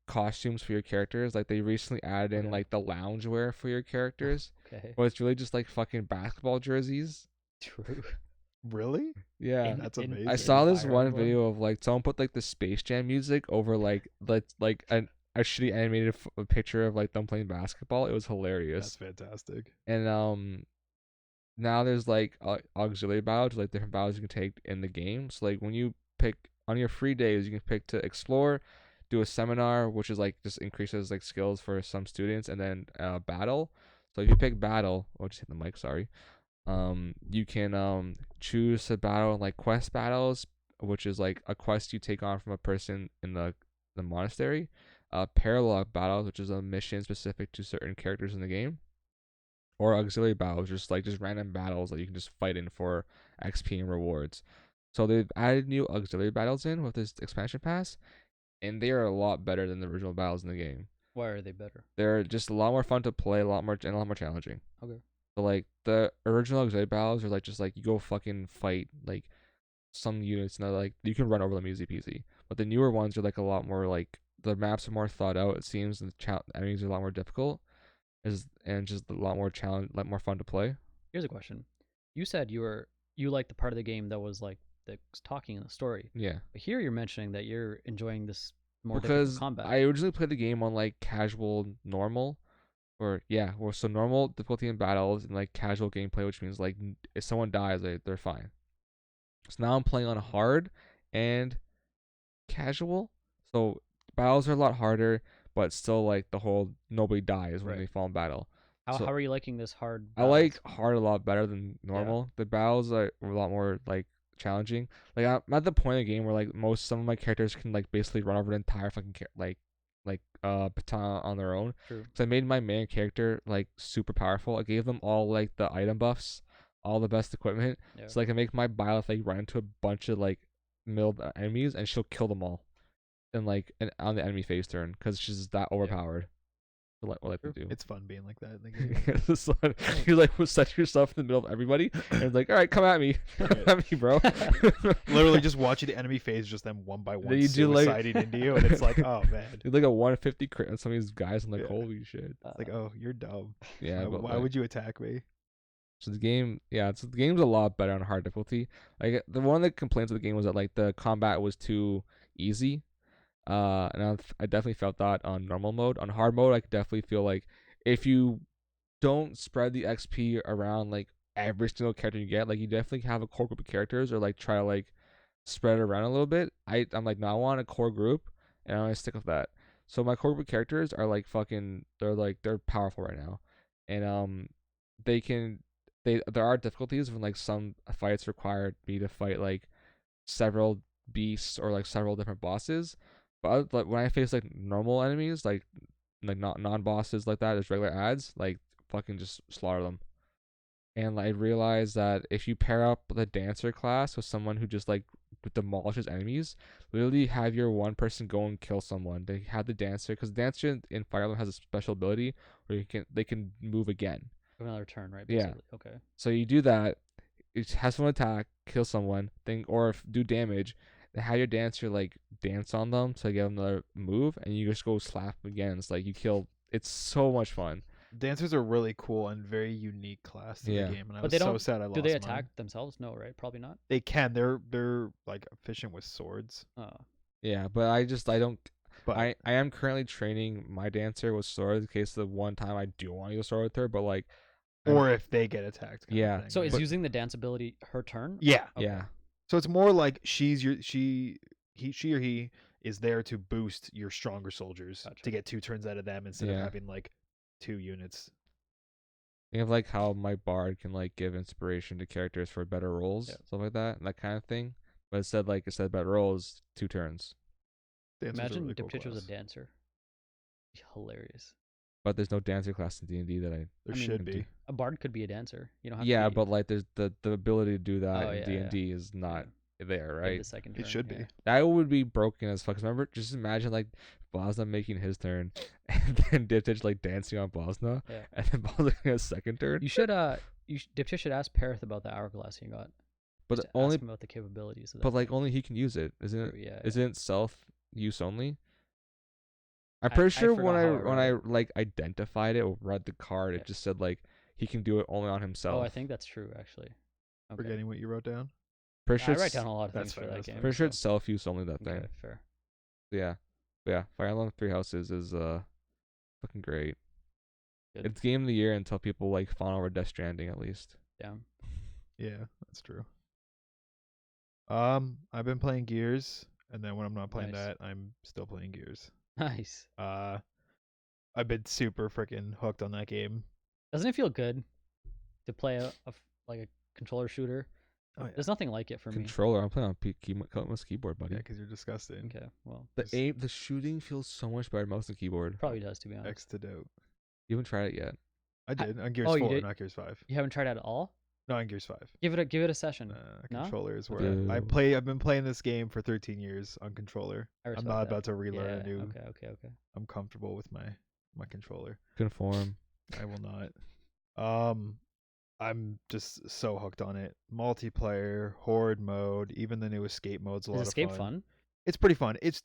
costumes for your characters. Like they recently added in Okay. like the loungewear for your characters, Okay. but it's really just like fucking basketball jerseys. True. Really? Yeah. In- That's in- amazing. I saw this Fire one Emblem. video of like someone put like the Space Jam music over like a shitty animated a picture of like them playing basketball. It was hilarious. That's fantastic. And now there's like auxiliary battles, like different battles you can take in the game. So like when you pick on your free days, you can pick to explore, do a seminar, which is like just increases like skills for some students, and then battle. So if you pick battle, oh just hit the mic, sorry. You can choose to battle in like quest battles, which is like a quest you take on from a person in the monastery. Paralog battles, which is a mission specific to certain characters in the game, or auxiliary battles, just random battles that you can just fight in for XP and rewards. So they've added new auxiliary battles in with this expansion pass, and they are a lot better than the original battles in the game. Why are they better? They're just a lot more fun to play, a lot more challenging. Okay. So like the original auxiliary battles are like just like you go fucking fight like some units, and like you can run over them easy peasy. But the newer ones are like a lot more like the maps are more thought out. It seems the enemies are a lot more difficult, and just a lot more more fun to play. Here's a question. You said you liked the part of the game that was like the talking in the story. Yeah, But here you're mentioning that you're enjoying this more because difficult combat. I originally played the game on like casual normal, so normal difficulty in battles and like casual gameplay, which means like if someone dies, they're fine. So now I'm playing on hard and casual, so battles are a lot harder, but still like the whole nobody dies when Right. they fall in battle. How so- are you liking this hard? I like battles? hard a lot better than normal. The battles are a lot more like challenging. Like I'm at the point in the game where like some of my characters can like basically run over the entire fucking baton on their own. True. So I made my main character like super powerful. I gave them all like the item buffs, all the best equipment, Yeah. so I can make my Byleth like run into a bunch of like milled enemies and she'll kill them all, and on the enemy phase turn because she's that overpowered. So what I do. It's fun being like that in the game. It's like, you like will set yourself in the middle of everybody and it's like, all right, come at me, come at me, bro. Literally just watching the enemy phase just them one by one Then you do, like- suiciding into you, and it's like, oh man. Do like a 150 crit on some of these guys. I'm like, Yeah. holy shit. It's like, oh, you're dumb. Yeah, but Why would you attack me? So the game's a lot better on hard difficulty. Like the one of the complaints of the game was that like the combat was too easy. And I definitely felt that on normal mode. On hard mode, I could definitely feel like if you don't spread the XP around like every single character you get, like you definitely have a core group of characters, or like try to like spread it around a little bit. I'm like, no, I want a core group, and I'm gonna stick with that. So my core group of characters are like they're powerful right now, and there are difficulties when like some fights require me to fight like several beasts or like several different bosses. But when I face like normal enemies, like not non-bosses like that, just regular ads, like fucking just slaughter them. And I realized that if you pair up the dancer class with someone who just like demolishes enemies, literally have your one person go and kill someone. They have the dancer because dancer in Fire Emblem has a special ability where they can move again. Another turn, right? Yeah. Basically. Okay. So you do that. It has someone attack, kill someone, then or do damage. Then have your dancer like dance on them to get another move, and you just go slap them again. It's like you kill. It's so much fun. Dancers are really cool and very unique class to Yeah. the game, and I But was they so don't. sad I lost Do they mine. attack themselves? No, right? Probably not. They can. They're like efficient with swords, Oh. Yeah, but I don't. but I am currently training my dancer with sword in case the one time I do want to use sword with her, but like, or if they get attacked. Kind Yeah. Of thing, So right? is using the dance ability her turn? yeah. Okay. yeah, So it's more like she or he is there to boost your stronger soldiers Gotcha. to get 2 turns out of them instead of Yeah. having like 2 units. think of like how my bard can like give inspiration to characters for better rolls, Yeah. stuff like that kind of thing. But instead better rolls, 2 turns. Dancers are Imagine really Dip cool Ditch was a class. dancer. Hilarious. But there's no dancer class in D&D that I. There I mean, should do. be. A bard could be a dancer. You don't have Yeah, to be but like there's the ability to do that Oh, in yeah, D&D is not there, in right? the second turn. It should yeah. be. That would be broken as fuck. 'Cause remember, just imagine like Blasna making his turn, and then Diptych like dancing on Blasna, Yeah. and then Blasna getting a second turn. You should Diptych should ask Perith about the hourglass he got. But Just only, ask him about the capabilities of that. but like only he can use it, isn't it? True, yeah, Isn't it self use only? I'm I pretty sure forgot how I when I read like identified it or read the card, Yeah. it just said like he can do it only on himself. Oh, I think that's true actually. Okay. Forgetting what you wrote down. Pretty sure I write it's, down a lot of That's things for fair, that that's game. fair. pretty sure so- it's self use only that thing. Okay, fair. Yeah, Fire Emblem Three Houses is fucking great. Good. It's game of the year until people like fawn over Death Stranding at least. Damn. Yeah, that's true. I've been playing Gears, and then when I'm not playing Nice. that, I'm still playing Gears. Nice. I've been super freaking hooked on that game. Doesn't it feel good to play like a controller shooter? Oh yeah, There's nothing like it for me. Controller, I'm playing on keyboard, buddy. yeah, because you're disgusting. Okay, well, The shooting feels so much better mouse than keyboard. probably does to be honest. X to dope. You haven't tried it yet. I did on Gears oh, you 4, did? not Gears 5. You haven't tried it at all? No, on Gears 5. Give it a session. No? Controller is where Okay. I've been playing this game for 13 years on controller. I I'm respect not that. about to relearn Yeah, a new. Okay. I'm comfortable with my controller. Conform. I will not. I'm just so hooked on it. Multiplayer, horde mode, even the new escape mode's a lot Is of escape fun. fun? It's pretty fun. It's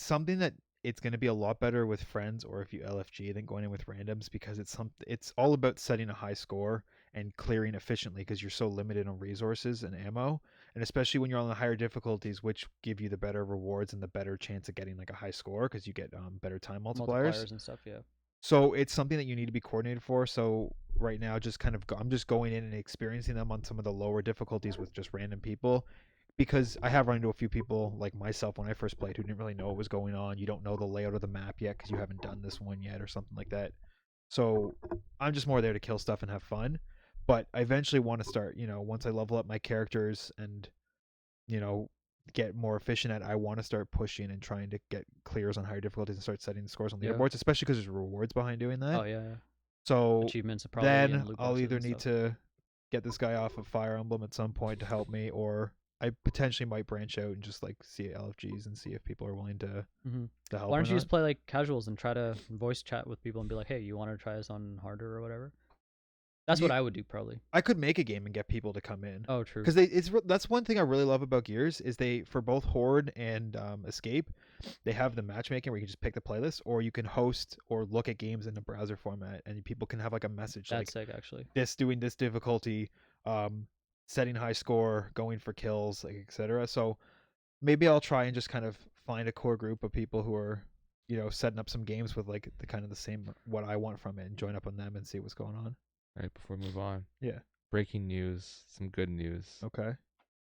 something that it's going to be a lot better with friends or if you LFG than going in with randoms because it's all about setting a high score and clearing efficiently because you're so limited on resources and ammo, and especially when you're on the higher difficulties, which give you the better rewards and the better chance of getting like a high score because you get better time multipliers. And stuff, yeah. So it's something that you need to be coordinated for. So right now, just kind of I'm just going in and experiencing them on some of the lower difficulties with just random people, because I have run into a few people like myself when I first played who didn't really know what was going on. You don't know the layout of the map yet because you haven't done this one yet or something like that. So I'm just more there to kill stuff and have fun. But I eventually want to start, once I level up my characters and, get more efficient at it, I want to start pushing and trying to get clears on higher difficulties and start setting the scores on Yeah. leaderboards, especially because there's rewards behind doing that. Oh yeah. So Achievements are probably then and loot I'll boxes either and need stuff. to get this guy off of Fire Emblem at some point to help me, or I potentially might branch out and just like see LFGs and see if people are willing to Mhm. help. Why or don't you not. just play like casuals and try to voice chat with people and be like, hey, you want to try this on harder or whatever? That's what You- I would do probably. I could make a game and get people to come in. Oh, true. Because that's one thing I really love about Gears is they, for both Horde and Escape, they have the matchmaking where you can just pick the playlist, or you can host or look at games in a browser format, and people can have like a message That's like sick actually. doing this difficulty, setting high score, going for kills, like etc. So maybe I'll try and just kind of find a core group of people who are, setting up some games with like the same what I want from it, and join up on them and see what's going on. All right, before we move on. Yeah. Breaking news. Some good news. Okay.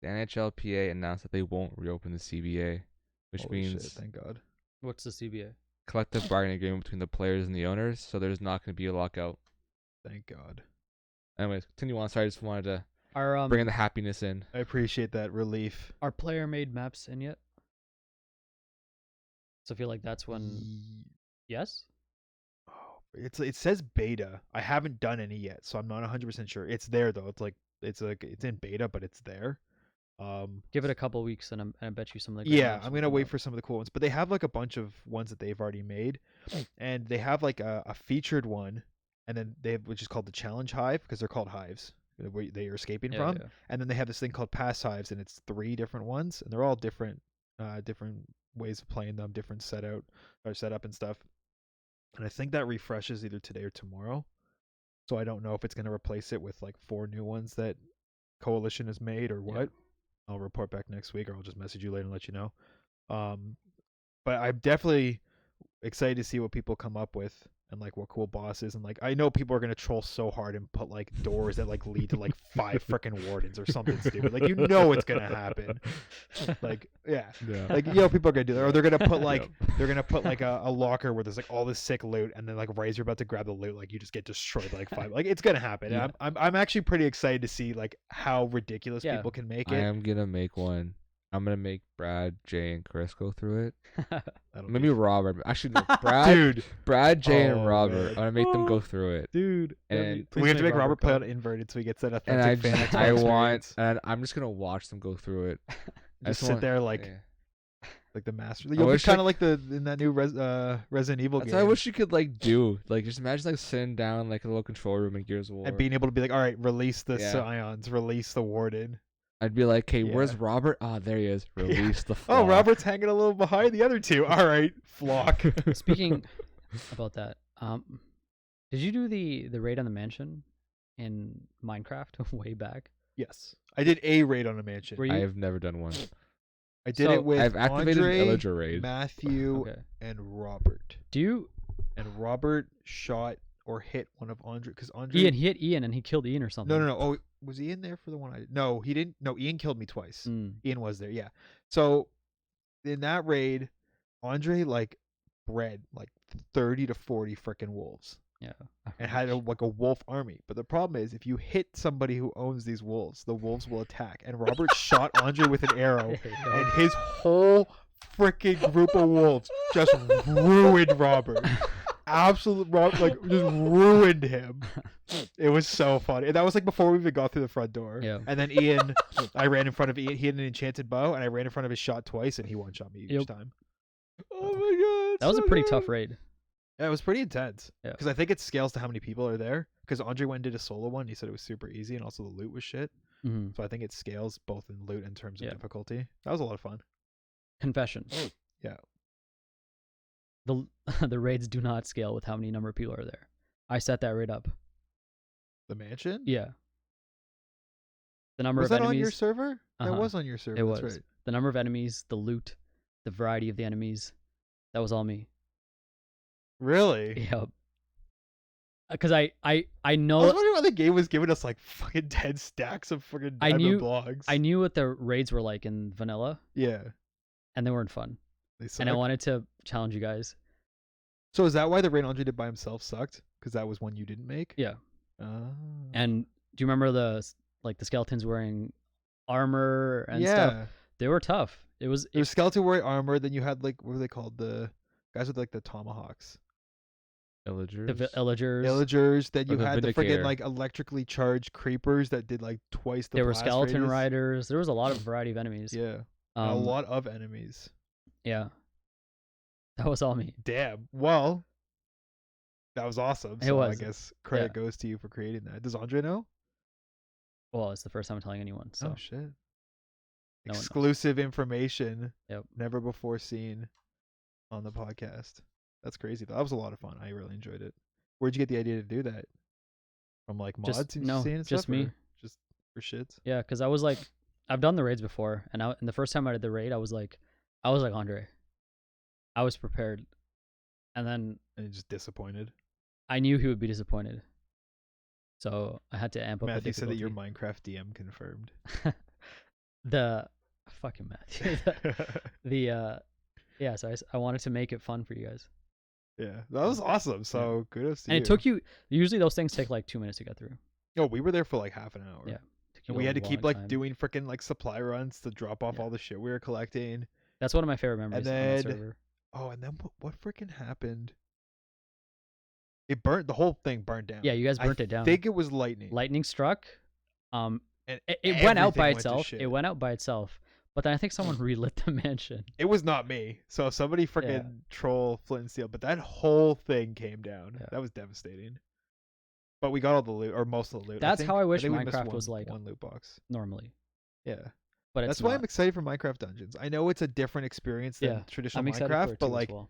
The NHLPA announced that they won't reopen the CBA, which Holy means shit, thank God. What's the CBA? collective bargaining agreement between the players and the owners. So there's not going to be a lockout. Thank God. Anyways, continue on. Sorry, I just wanted to Are bring the happiness in. I appreciate that relief. are player made maps in yet? So I feel like that's when Ye- yes? Oh It says beta. I haven't done any yet, so I'm not 100% sure. It's there though. It's in beta, but it's there. Give it a couple weeks, and I bet you some of the great Yeah, ones I'm will gonna come wait out. for some of the cool ones, but they have like a bunch of ones that they've already made, and they have like a featured one, and then they have which is called the challenge hive because they're called hives where they are escaping Yeah, from, yeah. and then they have this thing called pass hives, and it's 3 different ones, and they're all different ways of playing them, different setup and stuff, and I think that refreshes either today or tomorrow, so I don't know if it's gonna replace it with like 4 new ones that Coalition has made or what. I'll report back next week, or I'll just message you later and let you know. Um, but I'm definitely excited to see what people come up with and like what cool bosses, and like I know people are gonna troll so hard and put like doors that like lead to like 5 freaking wardens or something stupid. Like it's gonna happen. Like yeah. Like people are gonna do that, or they're gonna put like a locker where there's like all this sick loot, and then like right as you're about to grab the loot, like you just get destroyed by, like 5. Like it's gonna happen. Yeah. And I'm actually pretty excited to see like how ridiculous Yeah. people can make I it. am gonna make one. I'm gonna make Brad, Jay, and Chris go through it. That'll Maybe be Robert. Actually, no, Brad, dude. Jay, Oh, and Robert. man. I'm gonna make them go through it. Dude, And we have to make Robert play go. on inverted so he gets that And I authentic fan just, Xbox I want, experience. and I'm just gonna watch them go through it. I Just sit want- there like yeah. like the master. You'll be wish kind of like in that new Resident Evil That's game. what I wish you could like do. Like just imagine like sitting down like a little control room in Gears of War. and being able to be like, all right, release the Yeah. Scions, release the Warden. I'd be like, hey, Yeah. where's Robert? Ah, there he is. Release the Oh, flock. Robert's hanging a little behind the other 2. All right, flock. Speaking about that, did you do the raid on the mansion in Minecraft way back? Yes, I did a raid on a mansion. Were you? I have never done one. I did So, it with I've activated Andre, an Illager raid. Matthew, Okay. and Robert. Do you? And Robert shot or hit one of Andre because Andre. Ian, he hit Ian and he killed Ian or something. No. Oh, was he in there for the one I? No, he didn't. No, Ian killed me twice. Mm. Ian was there, yeah. So in that raid, Andre like bred like 30 to 40 freaking wolves Yeah. and had like a wolf army. But the problem is, if you hit somebody who owns these wolves, the wolves will attack. And Robert shot Andre with an arrow, and his whole freaking group of wolves just ruined Robert. Like just ruined him. It was so funny. And that was like before we even got through the front door. Yeah. And then Ian, I ran in front of Ian. He had an enchanted bow, and I ran in front of his shot twice, and he one shot me each Yep. time. Oh my god! That was a so pretty good. tough raid. Yeah, it was pretty intense. Yeah. Because I think it scales to how many people are there. Because Andre went and did a solo one. He said it was super easy, and also the loot was shit. Mm-hmm. So I think it scales both in loot and terms of Yeah. difficulty. That was a lot of fun. Confession. Yeah. The raids do not scale with how many number of people are there. I set that raid up. The mansion? Yeah. The number Was of that enemies. on your server? That Uh-huh. was on your server. It That's was. right. The number of enemies, the loot, the variety of the enemies. That was all me. Really? Yep. Because I I was know wondering why the game was giving us like fucking 10 stacks of fucking I diamond knew- blogs. I knew what the raids were like in vanilla, Yeah. and they weren't fun. They suck. And I wanted to challenge you guys. So is that why the raid Andre did by himself sucked? Because that was one you didn't make? Yeah. Oh. And do you remember the skeletons wearing armor and yeah. stuff? They were tough. It was There's skeleton wearing armor. Then you had like what were they called? The guys with like the tomahawks. Illagers. the villagers. Illagers. Then Or you the had the friggin' Vindicator. like electrically charged creepers that did like twice the There were blast skeleton radius. riders. There was a lot of variety of enemies. Yeah. And a lot of enemies. Yeah. That was all me. Damn. Well, that was awesome. It So was. I guess credit goes to you for creating that. Does Andre know? Well, it's the first time I'm telling anyone. So Oh shit. No one knows. Exclusive information. Yep. Never before seen on the podcast. That's crazy. That was a lot of fun. I really enjoyed it. Where'd you get the idea to do that? From like mods Just- you've no, seen and just stuff, me. or just for shits? yeah, because I was like, I've done the raids before, and the first time I did the raid, I was like Andre. I was prepared, and then And you're just disappointed. I knew he would be disappointed. So I had to amp up the Matthew said that your difficulty. Minecraft DM confirmed. The fucking Matthew. Yeah. So I wanted to make it fun for you guys, Yeah. That was awesome. So kudos to and you. it took you. Usually those things take like 2 minutes to get through. No, we were there for like half an hour. Yeah. Took you And we a had to keep long like time. doing freaking like supply runs to drop off Yeah. all the shit we were collecting. That's one of my favorite memories on the then- server. Oh, and then what freaking happened? It burnt. The whole thing burned down. Yeah, you guys burnt it down. I think it was lightning. Lightning struck. And It went out by everything went to itself. shit. It went out by itself. But then I think someone relit the mansion. It was not me. So somebody freaking troll flint and steel. But that whole thing came down. Yeah. That was devastating. But we got all the loot, or most of the loot. That's how I wish think we missed Minecraft was like one loot box. normally. Yeah. But That's it's why not. I'm excited for Minecraft Dungeons. I know it's a different experience than Yeah, traditional I'm excited for Minecraft, it but too as like well.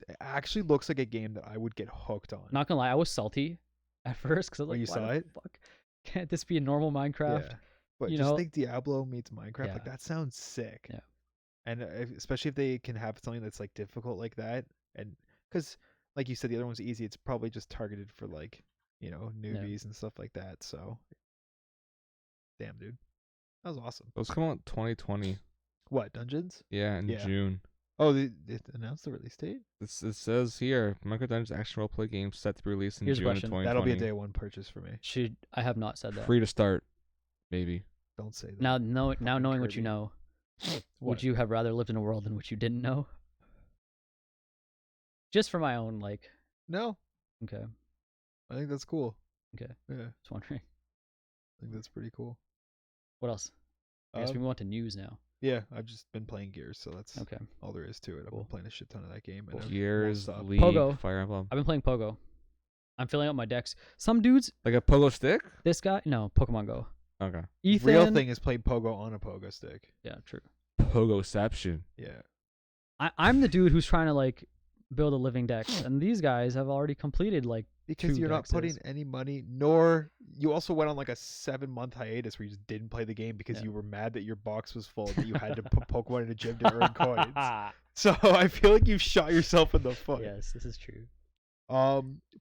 it actually looks like a game that I would get hooked on. Not gonna lie, I was salty at first because I was When like, you why saw the it? fuck can't this be a normal Minecraft? Yeah. But you just know? think Diablo meets Minecraft. Yeah. Like that sounds sick. Yeah. And especially if they can have something that's like difficult like that, and because like you said, the other one's easy. It's probably just targeted for like newbies and stuff like that. So, damn, dude, that was awesome. Those come out 2020. What Dungeons? Yeah, in Yeah. June. Oh, they announced the release date. It says here, Minecraft Dungeons action roleplay game set to be released in Here's a June of question. 2020. That'll be a day one purchase for me. I have not said that. Free to start, maybe. Don't say that. Now Fucking knowing what you Kirby. know, What? would you have rather lived in a world in which you didn't know? Just for my own No, okay, I think that's cool. Okay. Yeah, just wondering. I think that's pretty cool. What else? I guess we Um, move on to news now. Yeah, I've just been playing Gears, so that's Okay. all there is to it. I've Cool. been playing a shit ton of that game. Cool. And Gears, stop. League, Pogo. Fire Emblem. I've been playing Pogo. I'm filling out my decks. Some dudes, Like a pogo stick? this guy, no, Pokemon Go. Okay. Ethan. Real thing is play Pogo on a Pogo stick. Yeah, true. Pogoception. Yeah. I'm the dude who's trying to build a living deck, and these guys have already completed Because two you're not putting dexes. any money, nor you also went on like a 7-month hiatus where you just didn't play the game because Yeah. you were mad that your box was full and that you had to put Pokemon in a gym to earn coins. So I feel like you've shot yourself in the foot. Yes, this is true.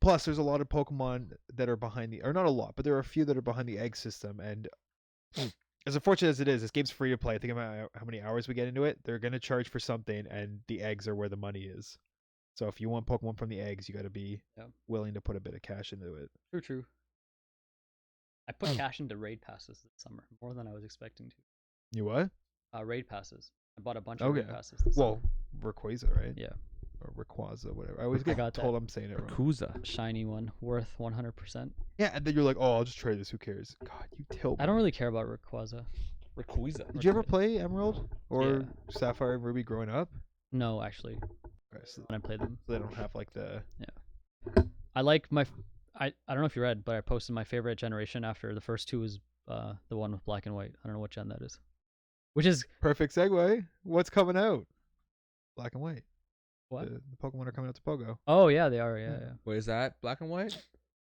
Plus there's a lot of Pokemon that are behind or not a lot, but there are a few that are behind the egg system, and as unfortunate as it is, this game's free to play. Think about how many hours we get into it. They're gonna charge for something, and the eggs are where the money is. So if you want Pokemon from the eggs, you got to be willing to put a bit of cash into it. True. I put cash into raid passes this summer, more than I was expecting to. You what? Raid passes. I bought a bunch of raid Okay. passes this Well, summer. Rayquaza, right? Yeah. Or Rayquaza, whatever. I always I get got told that. I'm saying it wrong. Rayquaza. Shiny one, worth 100%. Yeah, and then you're like, oh, I'll just trade this. Who cares? God, you killed me. I don't really care about Rayquaza. Rayquaza. Did you ever play Emerald or Yeah. Sapphire and Ruby growing up? No, actually, Right, so when I played them. they don't have like the. I like I don't know if you read, but I posted my favorite generation after the first two was the one with black and white. I don't know what gen that is. Which is Perfect segue. What's coming out? Black and white. what? The Pokemon are coming out to Pogo Oh yeah, they are. Yeah. Wait, is that black and white?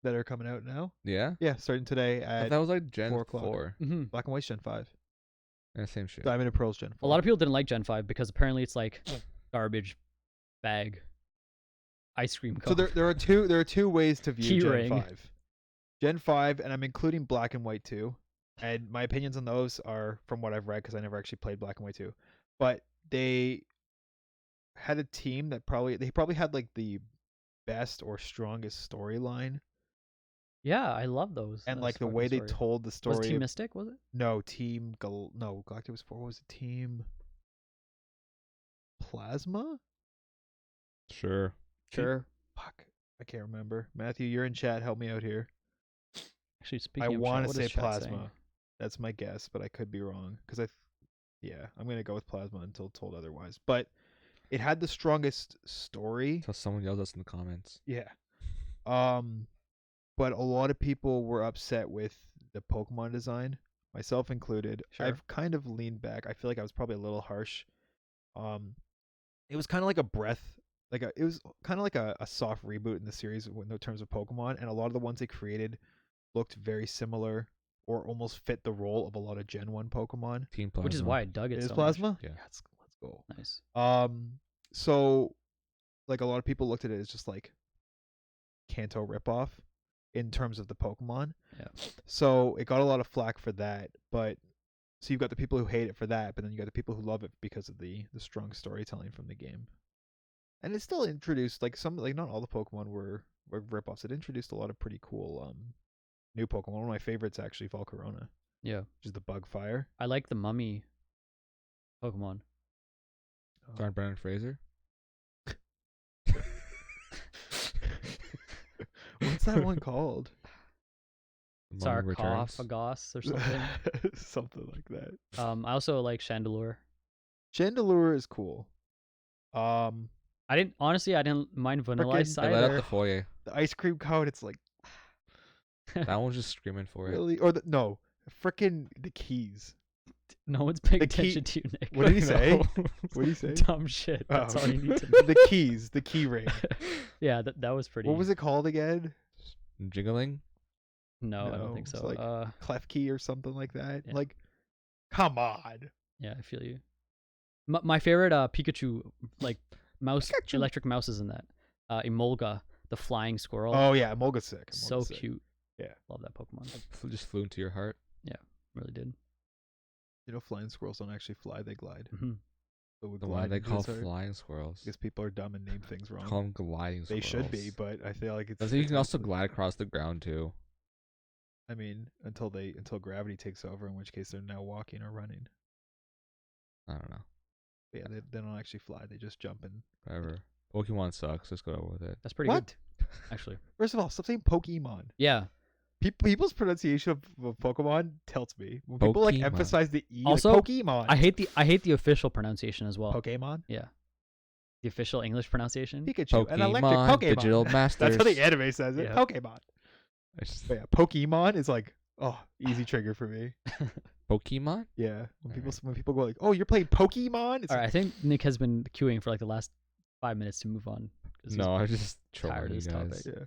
that are coming out now. Yeah. Yeah, starting today I at thought that was like Gen 4 o'clock. 4. Mm-hmm. Black and White's Gen 5. Yeah, same shit. Diamond and Pearl's Gen 4. A lot of people didn't like Gen 5 because apparently it's like garbage bag ice cream So cone. there are two ways to view Gen Keyring. 5. Gen 5, and I'm including Black and White too. And my opinions on those are from what I've read because I never actually played Black and White 2. But they had a team that probably had like the best or strongest storyline, Yeah, I love those. and That's like the fucking way they story. told the story. Was it Team Mystic, was it? No, Galactic was 4. What was it? Team Plasma? Sure. Sure. Fuck, I can't remember. Matthew, you're in chat. Help me out here. Actually, I speaking of want chat, to what say is chat Plasma. saying? That's my guess, but I could be wrong because yeah, I'm gonna go with Plasma until told otherwise. But it had the strongest story. Tell someone yells us in the comments. Yeah. But a lot of people were upset with the Pokemon design, myself included. Sure. I've kind of leaned back. I feel like I was probably a little harsh. It was kind of like a breath, it was kind of like a soft reboot in the series in terms of Pokemon, and a lot of the ones they created looked very similar or almost fit the role of a lot of Gen 1 Pokemon. Team Plasma. Which is why I dug it It is so Plasma? Yeah. Let's go. much. Nice. So like a lot of people looked at it as just like Kanto ripoff in terms of the Pokemon. Yeah. So it got a lot of flack for that, but so you've got the people who hate it for that, but then you got the people who love it because of the strong storytelling from the game. And it still introduced not all the Pokemon were ripoffs. It introduced a lot of pretty cool new Pokemon. One of my favorites actually, Volcarona, Yeah. which is the bug fire. I like the mummy Pokemon. Starring Brandon Fraser. What's that one called? Moment returns. Sarcophagus or something. Something like that. I also like Chandelure. Chandelure is cool. I didn't mind Vanilla Ice They let up either. the foyer. The ice cream cone, it's like That one's just screaming for it. really, or no, freaking the keys. No one's paying The key- attention to you, Nick. What did he say? No. What did he say? Dumb shit. That's Oh. all you need to know. The keys, the key ring. Yeah, that was pretty. What was it called again? Jiggling. No, I don't No, think it's so. like- Clef key or something like that. Yeah. Like, come on. Yeah, I feel you. My favorite Pikachu like mouse Pikachu. electric mouse is in that. Emolga, the flying squirrel. Oh yeah, Emolga's sick. so Emolga's sick. cute. Yeah. Love that Pokemon. Just flew into your heart. Really did. You know, flying squirrels don't actually fly; they glide. Hmm So we Then why are glide they into called his heart flying squirrels? Because people are dumb and name things wrong. Call them gliding They squirrels. should be, but I feel like it's. I think you it's can also actually- glide across the ground too. I mean, until gravity takes over, in which case they're now walking or running. I don't know. But yeah, they don't actually fly; they just jump and. Whatever. Pokemon sucks. Just go with it. That's pretty What? good, actually. First of all, stop saying Pokemon. Yeah. People's pronunciation of Pokemon tilts me. When people like Pokemon. emphasize the E, Also, like Pokemon. I hate the official pronunciation as well. Pokemon. Yeah. The official English pronunciation. Pikachu, an electric Pokemon, Pokemon. Digital That's how Masters. the anime says it. Yeah. Pokemon. It's just But yeah, Pokemon is like, oh, easy trigger for me. Pokemon? Yeah, when Alright. people go like, oh, you're playing Pokemon. It's All right, I think Nick has been queuing for like the last 5 minutes to move on. 'cause he's- No, I was just tired trolling of you this guys. topic. yeah.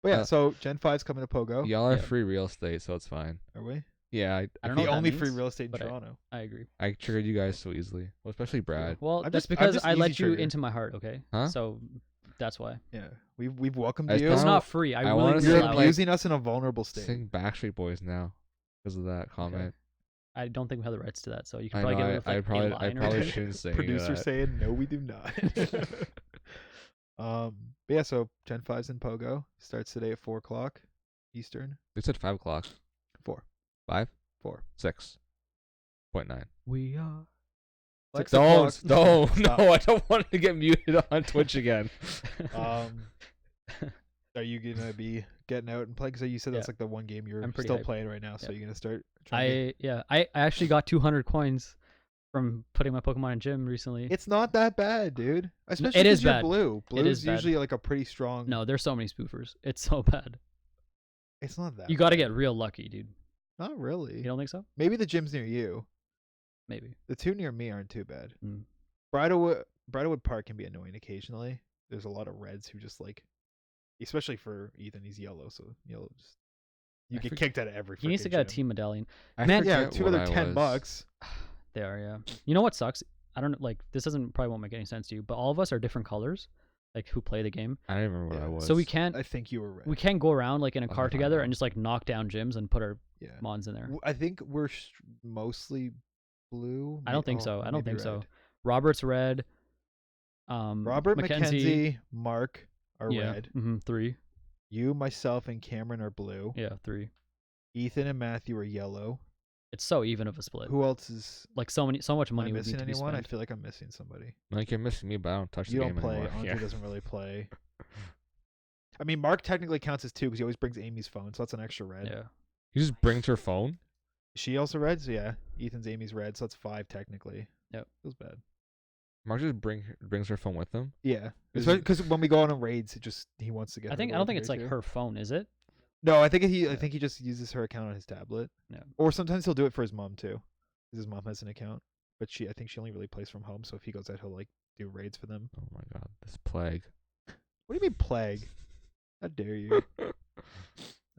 But yeah, Uh, so Gen 5's coming to Pogo. Y'all are Yeah. free real estate, so it's fine. Are we? Yeah, I don't know The what that only free means, real estate in but Toronto. I agree. I triggered you guys so easily. Well, especially Brad. Well, I'm that's just- I'm because just I easy let you trigger. into my heart, okay? Huh? So that's why. Yeah, we've welcomed I you. It's don't- not free. I I wanna willingly sing, You're allow like- it. abusing us in a vulnerable state. Sing Backstreet Boys now because of that comment. I don't think we have the rights to that, so you can I probably know, get it with like I probably, a I line or probably two. shouldn't say Producer that. saying no, we do not. But yeah, so Gen 5's in Pogo. Starts today at 4:00 Eastern. They said 5 o'clock. 4. 5? 4. 6.9. We are. 6 Don't, o'clock. no, Stop. no, I don't want to get muted on Twitch again. Are you gonna be getting out and playing? Because you said that's Yeah. like the one game you're I'm pretty still hyped. playing right now. So Yeah. you're gonna start. Trying to I actually got 200 coins from putting my Pokemon in gym recently. It's not that bad, dude. Especially it is 'cause you're bad. blue. Blue's is bad. usually like a pretty strong. No, there's so many spoofers. It's so bad. It's not that. You got to bad. get real lucky, dude. Not really. You don't think so? Maybe the gyms near you. Maybe. The two near me aren't too bad. Mm. Bridlewood Park can be annoying occasionally. There's a lot of reds who just like, especially for Ethan, he's yellow, so yellow just you I get forg- kicked out of every. He needs to frickin' get a gym. team medallion. I Man, Yeah, forget two what other I $10. was. They are, yeah. You know what sucks? I don't like this doesn't probably won't make any sense to you, but all of us are different colors, like who play the game. I don't even remember what Yeah. I was. So we can't I think you were red. we can't go around like in a Oh, car I together know. and just like knock down gyms and put our Yeah. mons in there. I think we're mostly blue. I don't think so. I don't think so. Robert's red. Robert, Mackenzie, Mark are yeah, red. 3. You, myself, and Cameron are blue. Yeah, 3. Ethan and Matthew are yellow. It's so even of a split. Who else is? Like so much Am money I would missing need to be anyone? I spent. feel like I'm missing somebody. Like you're missing me, but I don't touch You the don't game play. anymore. Andre Yeah. doesn't really play. I mean, Mark technically counts as 2 because he always brings Amy's phone, so that's an extra red. Yeah. You just brings her phone. She also red, so yeah. Ethan's Amy's red, so that's 5 technically. Yep. Feels bad. Mark just brings her phone with him. Yeah, Is because when we go on raids, he wants to get. I don't think it's like her phone, is it? No, I think he just uses her account on his tablet. Yeah. Or sometimes he'll do it for his mom too, because his mom has an account. But I think she only really plays from home. So if he goes out, he'll like do raids for them. Oh my god, this plague. What do you mean plague? How dare you?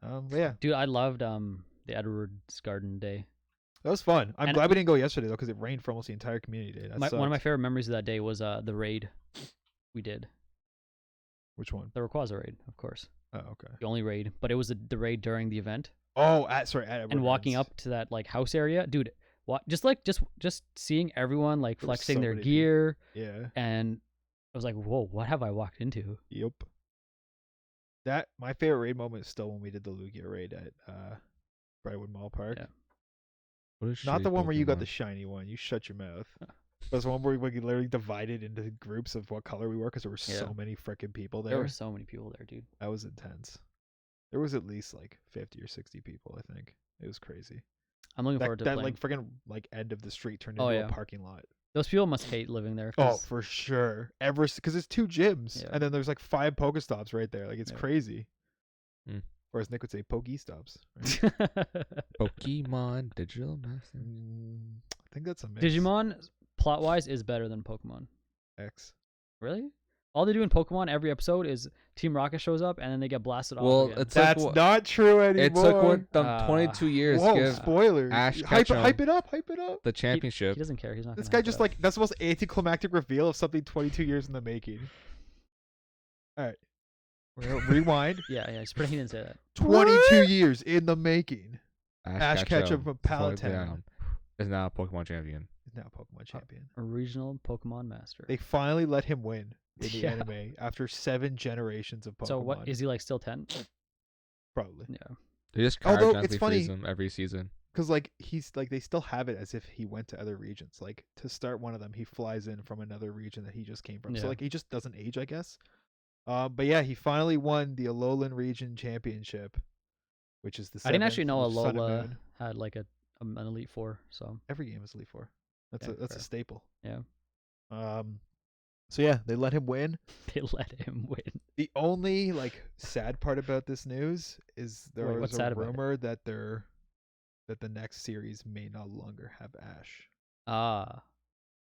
But yeah, Dude, I loved the Edward's Garden Day. that was fun. I'm And- glad we didn't go yesterday though, because it rained for almost the entire community day. That One of my sucked. favorite memories of that day was the raid we did. Which one? The Rayquaza raid, of course. Oh, okay. The only raid, but it was the raid during the event. Oh, at And walking Edward's. up to that like house area, dude. Just seeing everyone like There were flexing so their many people. gear, Yeah. and I was like, "Whoa, what have I walked into?" Yep. My favorite raid moment is still when we did the Lugia raid at Brightwood Mall Park. Yeah. What is Not the shitty one where you got Pokemon? the shiny one. You shut your mouth. It was the one where we literally divided into groups of what color we were because there were Yeah. so many freaking people There there. were so many people there, dude. That was intense. There was at least like 50 or 60 people. I think it was crazy. I'm looking forward to That playing. like friggin' like end of the street turned Oh, into yeah. a parking lot. Those people must hate living there. Oh, 'cause- for sure. Because it's 2 gyms, Yeah. and then there's like 5 Pokestops right there. Like it's Yeah. crazy. Mm. Or as Nick would say, Pokestops. Right? Pokemon Digital Master. I think that's a mix. Digimon, plot wise, is better than Pokemon. X. Really? All they do in Pokemon every episode is Team Rocket shows up and then they get blasted off. Well, Again. it's That's like not true anymore. it took them 22 years to Whoa, give spoilers. Ash hype Ketchum it up, hype it up. the championship. He doesn't care. He's not. This gonna guy hype it just up. like that's the most anticlimactic reveal of something 22 years in the making. All right, we're gonna rewind. Yeah. He's pretty. He didn't say that. 22 years in the making. Ash Ketchum from before Palatown. down, is now a Pokemon champion. He's now Pokemon champion. A regional Pokemon master. They finally let him win in the Yeah. anime after 7 generations of Pokemon. So what is he like? Still 10? Probably Yeah. They just Although, cryogenically it's funny- freeze him every season. because like he's like they still have it as if he went to other regions. Like to start one of them, he flies in from another region that he just came from. Yeah. So like he just doesn't age, I guess. But yeah, he finally won the Alolan Region Championship, which is the. I didn't actually 7th know of Sun and Alola Moon. had like an Elite Four. So Every game is Elite Four. That's Yeah, a fair. staple. Yeah. So yeah, they let him win. they let him win. The only like sad part about this news is there Wait, was what's a sad about it? rumor that the next series may no longer have Ash. Ah.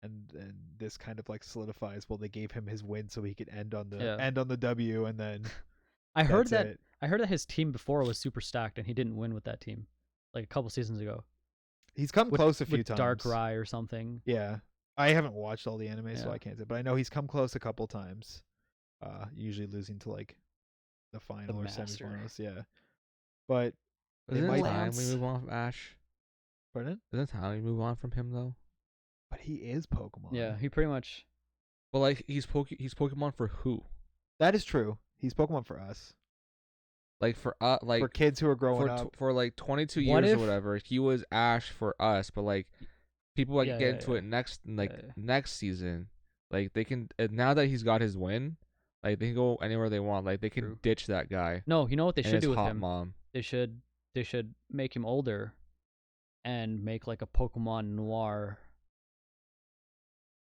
And this kind of like solidifies. Well, they gave him his win so he could end on the Yeah. W, and then I heard that's that. it. I heard that his team before was super stacked and he didn't win with that team, like a couple seasons ago. He's come With, close a few with times. Darkrai or something. Yeah, I haven't watched all the anime, so Yeah. I can't say. But I know he's come close a couple times. Usually losing to like the final or master. semifinals. Yeah, but they Isn't might. it time we move on from Ash? Pardon? Isn't it time we move on from him though? But he is Pokemon. Yeah, he pretty much. But like he's Pokemon for who? that is true. He's Pokemon for us, Like for for kids who are growing up. for like 22 What years if- or whatever. He was Ash for us, but like people like Yeah, get yeah, into yeah. it Yeah. next season. Like they can now that he's got his win, like they can go anywhere they want. Like they can True. ditch that guy. No, you know what they and should his do with hot him? mom. They should make him older, and make like a Pokemon Noir.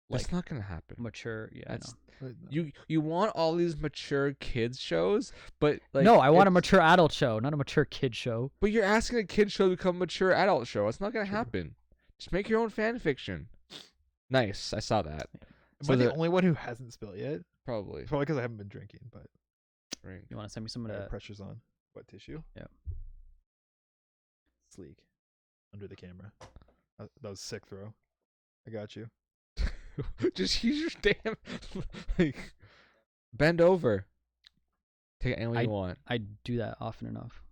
That's Like not gonna happen. mature. Yeah, I That's know. you want all these mature kids shows, but like no, I want a it's- mature adult show, not a mature kid show. But you're asking a kid show to become a mature adult show. It's not gonna True. happen. Just make your own fan fiction. Nice, I saw that. Am So I the the- only one who hasn't spilled yet? Probably. Probably because I haven't been drinking. But Right. You want to send me some of that? pressure's on. What tissue? Yeah. Sleek. Under the camera. That was a sick throw. I got you. Just use your damn like bend over. Take it any way you want. I do that often enough.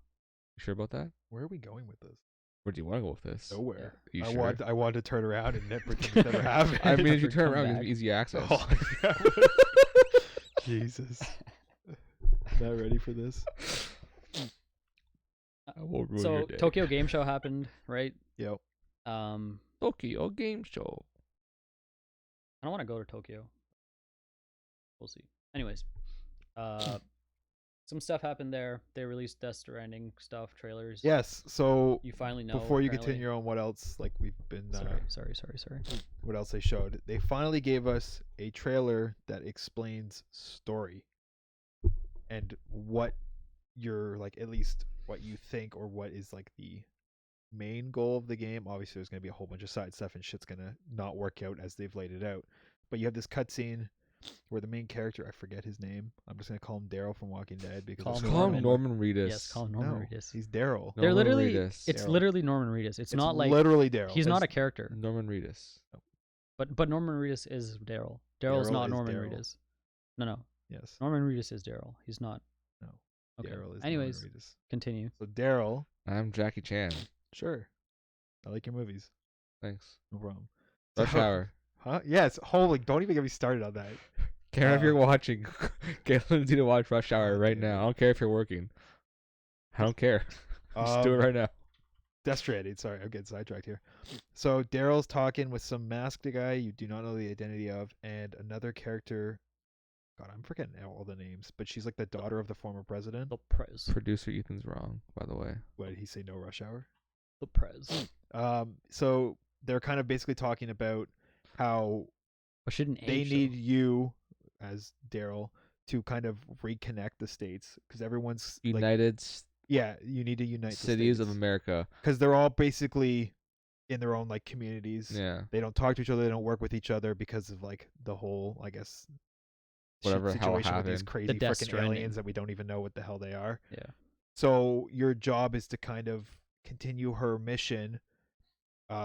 You sure about that? Where are we going with this? Where do you want to go with this? Nowhere. You I sure? want to turn around and pretend it never happened. I mean, if you Never turn come around, back. it's easy access. Oh, yeah. Jesus. Not ready for this. I will ruin So your day. Tokyo Game Show happened, right? Yep. Tokyo Game Show. I don't want to go to Tokyo. We'll see. Anyways, some stuff happened there. They released Death Stranding stuff, trailers. Yes. So You finally know. before you apparently. continue on, what else? Like we've been. Sorry. What else they showed? They finally gave us a trailer that explains story and what you're like, at least what you think, or what is like the main goal of the game. Obviously, there's gonna be a whole bunch of side stuff, and shit's gonna not work out as they've laid it out. But you have this cutscene where the main character, I forget his name. I'm just gonna call him Daryl from Walking Dead because Call that's him what I Call him remember. Norman Reedus. Yes, call him Norman No, Reedus. he's Daryl. They're Norman literally. Reedus. It's Daryl. literally Norman Reedus. It's not like literally Daryl. he's not a character. Norman Reedus. But Norman Reedus is Daryl. Daryl is Daryl not is Norman Daryl. Reedus. No. Yes. Norman Reedus is Daryl. He's not. No. Okay. Daryl is Anyways, Norman Reedus. continue. So Daryl, I'm Jackie Chan. sure. I like your movies. Thanks. No problem. Rush So- Hour. Huh? Yes. Holy! Don't even get me started on that. Karen, if you're watching, get Lindsay to watch Rush Hour Oh, right dude. now. I don't care if you're working. I don't care. Just do it right now. Death Stranding. Sorry, I'm getting sidetracked here. So Daryl's talking with some masked guy you do not know the identity of, and another character God, I'm forgetting all the names, but she's like the daughter of the former president. The Prez. Producer Ethan's wrong, by the way. What did he say? No Rush Hour. The Prez. So they're kind of basically talking about how But shouldn't they age, need though. you as Daryl to kind of reconnect the states because everyone's like, United yeah, you need to unite Cities the of America. because they're all basically in their own like communities. Yeah. They don't talk to each other. They don't work with each other because of like the whole, I guess, Whatever the hell situation with these happened. crazy Death freaking Stranding. aliens that we don't even know what the hell they are. Yeah. So your job is to kind of continue her mission,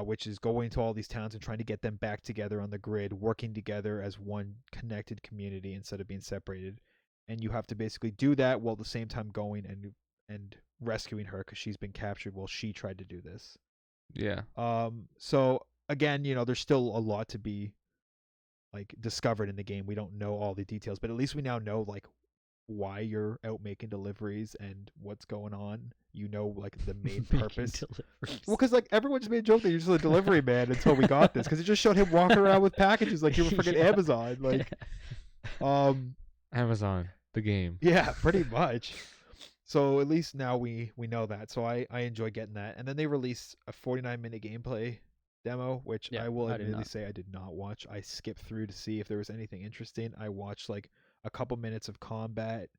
which is going to all these towns and trying to get them back together on the grid, working together as one connected community instead of being separated. And you have to basically do that while at the same time going and rescuing her because she's been captured while she tried to do this. Yeah. So again, there's still a lot to be like discovered in the game. We don't know all the details, but at least we now know like why you're out making deliveries and what's going on. Like the main Making purpose. deliveries. Well, because like everyone just made a joke that you're just a delivery man until we got this, because it just showed him walking around with packages like you were freaking Yeah. Amazon. Like, Amazon, the game. yeah, pretty much. So at least now we know that. So I enjoy getting that. And then they released a 49-minute gameplay demo, which Yeah, I will I did admittedly not. say I did not watch. I skipped through to see if there was anything interesting. I watched like a couple minutes of combat.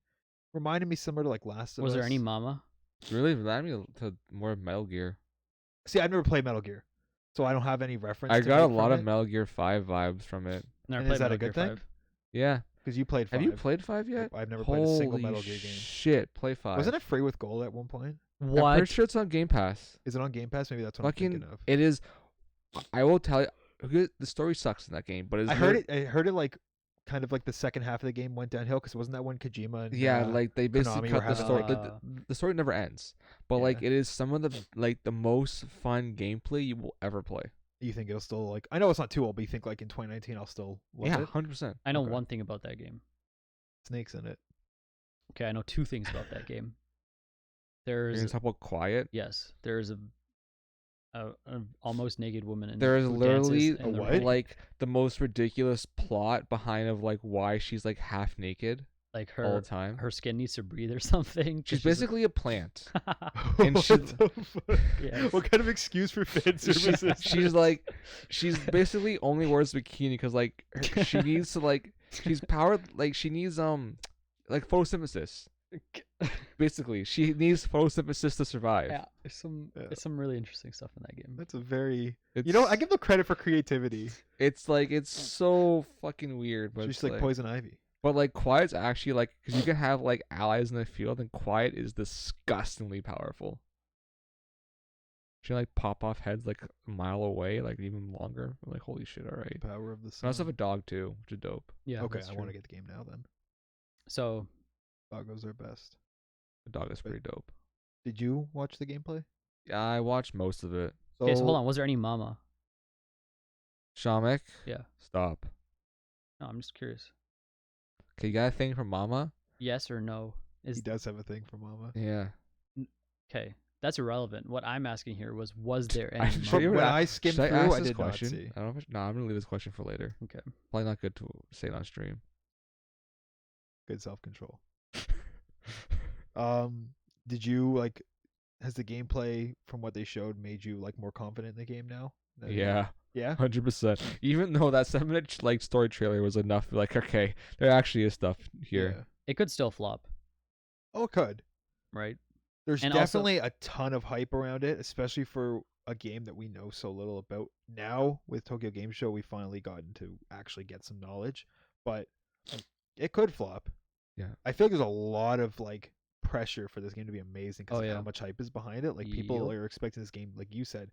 Reminded me similar to like Last of Us. Was there any mama? Really reminded me to more Metal Gear. See, I've never played Metal Gear, so I don't have any reference. I to got a make lot from of it, Metal Gear 5 vibes from it. Never And played is that a Metal good Gear thing? 5. Yeah. because you played 5. Have you played 5 yet? I've never played a single Holy Metal Gear game. Shit, play 5. Wasn't it free with gold at one point? I'm What? pretty sure it's on Game Pass. Is it on Game Pass? Maybe that's what I'm Fucking, thinking of. it is. I will tell you, the story sucks in that game, but it's I heard it like kind of like the second half of the game went downhill because wasn't that when Kojima and Yeah, like they basically Konami were cut the having, story. like, The story never ends, but Yeah. like it is some of the most fun gameplay you will ever play. you think it'll still like? I know it's not too old, but you think like in 2019 I'll still love Yeah, it? 100%. I know Okay. one thing about that game. Snakes in it. Okay, I know two things about that game. You're There's gonna talk about Quiet. yes, there's a almost naked woman in There is who literally dances in the what? rain. like the most ridiculous plot behind of like why she's like half naked Like all the her time. her skin needs to breathe or something. 'cause She's basically a plant. And she- Yes. What kind of excuse for fan service is she's basically only wears bikini because like she needs to like she's powered like she needs like photosynthesis. Basically, she needs photosynthesis to survive. yeah, Yeah. there's some really interesting stuff in that game. That's a very It's, I give them credit for creativity. it's like it's so fucking weird, but She's it's like Poison Ivy. but like Quiet's actually like because you can have like allies in the field, and Quiet is disgustingly powerful. She like pop off heads like a mile away, like even longer. I'm like holy shit! All right. Power of the I sun. also have a dog too, which is dope. Yeah. Okay, that's I want to true. get the game now then. So Doggos are best. The dog is pretty dope. Did you watch the gameplay? Yeah, I watched most of it. okay, so hold on. Was there any mama? Shamek, Yeah. stop. No, I'm just curious. Okay, you got a thing for Mama? Yes or no? He Is does have a thing for Mama. Yeah. okay. That's irrelevant. What I'm asking here was there I any should But you mama? when ever I skimmed Should through, I ask I this did not question? see. I don't know if no, I'm gonna leave this question for later. Okay. Probably not good to say it on stream. Good self control. Did you like? Has the gameplay from what they showed made you like more confident in the game now? Yeah, Yeah. 100%. Even though that 7-minute like story trailer was enough, to be like okay, there actually is stuff here. Yeah. It could still flop, Oh, it could. right? There's And also- definitely a ton of hype around it, especially for a game that we know so little about. Now with Tokyo Game Show, we finally gotten to actually get some knowledge, but it could flop. Yeah. I feel like there's a lot of like pressure for this game to be amazing because Oh, of yeah. how much hype is behind it. Like people Yep. are expecting this game, like you said,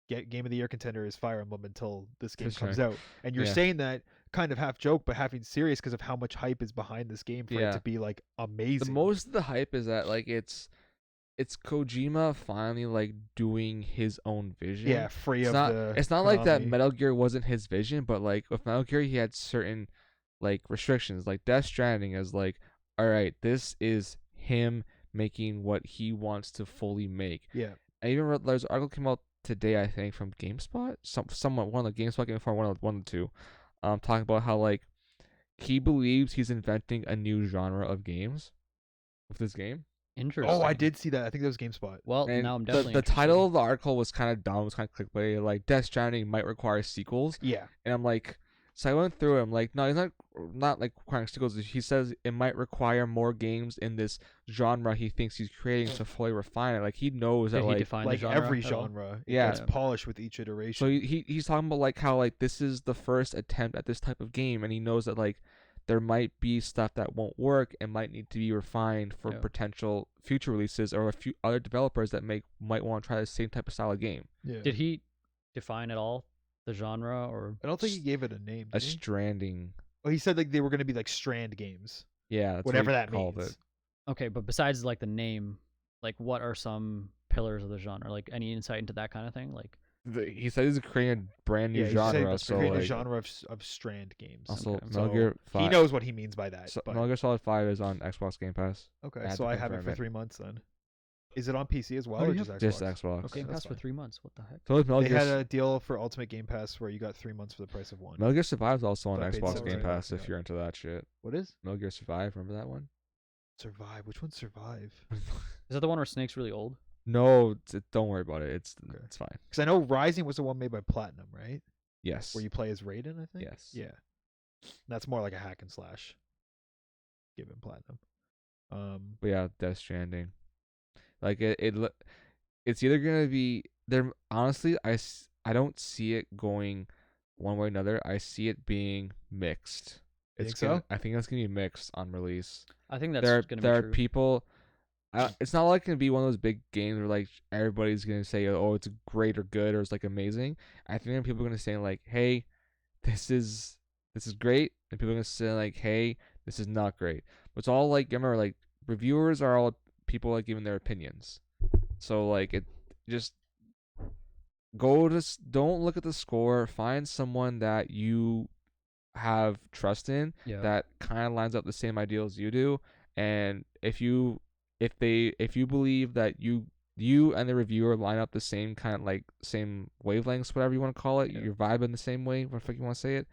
game of the year contender is Fire Emblem until this game For comes sure. out. And you're Yeah. saying that kind of half joke, but half serious because of how much hype is behind this game for it Yeah. to be like amazing. The most of the hype is that like it's Kojima finally like doing his own vision. yeah, free It's of not the. it's not like that Konami. Metal Gear wasn't his vision, but like with Metal Gear he had certain like restrictions. Like Death Stranding is like, all right, this is him making what he wants to fully make. Yeah. I even read there's an article came out today, I think, from GameSpot. Someone one of the GameSpot Game Informer, one of the two, talking about how like he believes he's inventing a new genre of games with this game. Interesting. Oh, I did see that. I think that was GameSpot. Well, And now I'm the definitely the interested. title of the article was kind of dumb. It was kind of clickbait. Like Death Stranding might require sequels, Yeah. and I'm like, so I went through. I'm like, no, he's not like requiring sequels. He says it might require more games in this genre he thinks he's creating to fully refine it. Like he knows Did that he like define Like the genre every at all? genre, it Yeah. gets polished with each iteration. so he's talking about like how like this is the first attempt at this type of game, and he knows that like there might be stuff that won't work and might need to be refined for Yeah. potential future releases or a few other developers that might want to try the same type of style of game. yeah. Did he define at all the genre or? I don't think he gave it a name. A Did he? Stranding. Oh, he said like they were going to be like Strand games, Yeah, that's whatever what he that called means. it. Okay, but besides like the name, like what are some pillars of the genre? Like any insight into that kind of thing? Like He said he's creating a brand new Yeah, he's saying genre. that's So creating like, a genre of Strand games. also Okay. Metal So Gear 5. he knows what he means by that. So, but Metal Gear Solid 5 is on Xbox Game Pass. okay, I had so to I have it confirm for it. 3 months then. Is it on PC as well Oh, or you just have- Xbox? Just Xbox. Okay, Game that's Pass for fine. 3 months. What the heck? So is Metal They Gear. had a deal for Ultimate Game Pass where you got 3 months for the price of one. Metal Gear Survive is also on But I paid Xbox $7 Game Pass if yeah. you're into that shit. What is Metal Gear Survive, remember that one? Survive? Which one's Survive? Is that the one where Snake's really old? No, don't worry about it. It's Okay. it's fine. Because I know Rising was the one made by Platinum, right? Yes. Where you play as Raiden, I think. Yes. Yeah, that's more like a hack and slash. Given Platinum. But yeah, Death Stranding. Like it's either gonna be there. Honestly, I don't see it going one way or another. I see it being mixed. You It's think gonna, so? I think it's gonna be mixed on release. I think that's there gonna there be are true. people. It's not like gonna be one of those big games where like everybody's gonna say, oh, it's great or good or it's like amazing. I think people are gonna say like, hey, this is great, and people are gonna say like, hey, this is not great. But it's all like, remember, like reviewers are all people like giving their opinions. So like it just don't look at the score. Find someone that you have trust in Yeah. that kind of lines up the same ideals you do, and if you believe that you and the reviewer line up the same kind of like same wavelengths, whatever you want to call it, Yeah. your vibe in the same way, whatever you want to say it,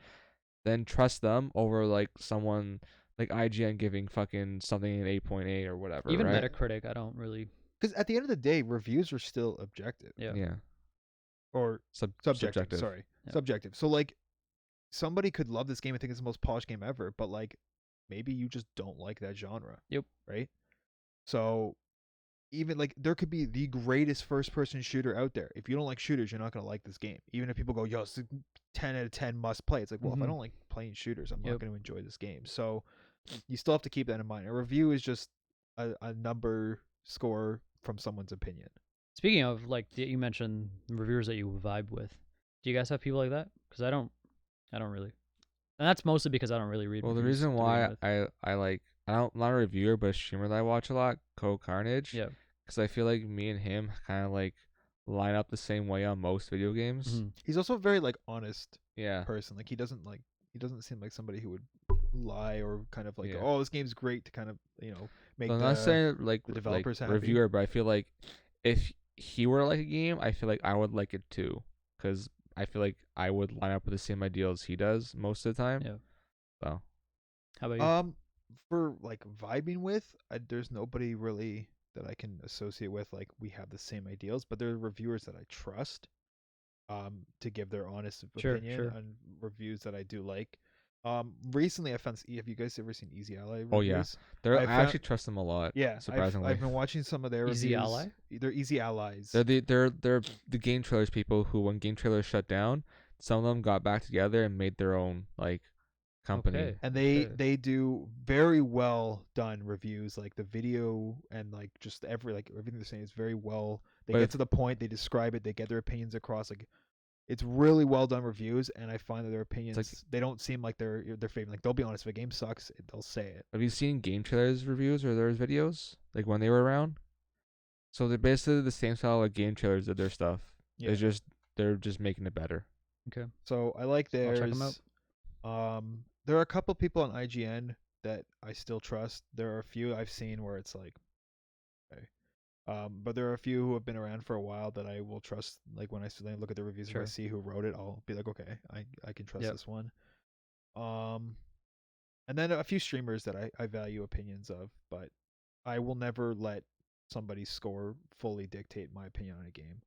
then trust them over like someone like IGN giving fucking something an 8.8 or whatever. Even right? Metacritic, I don't really. Because at the end of the day, reviews are still objective Yeah. Yeah. or subjective. Subjective. Sorry, Yeah. subjective. So like, somebody could love this game and think it's the most polished game ever, but like, maybe you just don't like that genre. Yep. Right. So even like there could be the greatest first-person shooter out there. If you don't like shooters, you're not gonna like this game. Even if people go, "Yo, it's a 10 out of 10 must play." It's like, well, if I Mhm. don't like playing shooters, I'm Yep. not gonna enjoy this game. So you still have to keep that in mind. A review is just a number score from someone's opinion. Speaking of like you mentioned reviewers that you vibe with, do you guys have people like that? Because I don't really, and that's mostly because I don't really read. Well, the reviews reason to begin why with. I'm not a reviewer, but a streamer that I watch a lot, Carnage. Yeah. Because I feel like me and him kind of like line up the same way on most video games. Mhm. He's also a very like honest Yeah. person. Like he doesn't seem like somebody who would lie or kind of like, Yeah. oh, this game's great to kind of make So I'm the not saying like the developers like happy. reviewer, but I feel like if he were to like a game, I feel like I would like it too. Because I feel like I would line up with the same ideals he does most of the time. Yeah. So How about you? For like vibing with, there's nobody really that I can associate with. Like we have the same ideals, but there are reviewers that I trust, to give their honest Sure, opinion sure. on reviews that I do like. Recently I found. Have you guys ever seen Easy Ally reviews? Oh, yeah. I I found- actually trust them a lot. Yeah, Surprisingly. I've been watching some of their Easy reviews. Ally? They're Easy Allies. They're the game trailers people who, when game trailers shut down, some of them got back together and made their own like company. Okay. And they Okay. they do very well done reviews. Like the video and like just everything they're saying is very well. They But get if- to the point. They describe it. They get their opinions across. Like it's really well done reviews. And I find that their opinions they don't seem like they're favorite. Like they'll be honest. If a game sucks, they'll say it. Have you seen game trailers reviews or their videos like when they were around? So they're basically the same style of game trailers of their stuff. Yeah. It's just they're just making it better. Okay. So I like I'll theirs. check 'em out. There are a couple people on IGN that I still trust. There are a few I've seen where it's like, okay. But there are a few who have been around for a while that I will trust. Like when I look at the reviews, if I Sure. see who wrote it, I'll be like, okay, I can trust Yep. this one. And then a few streamers that I value opinions of, but I will never let somebody's score fully dictate my opinion on a game.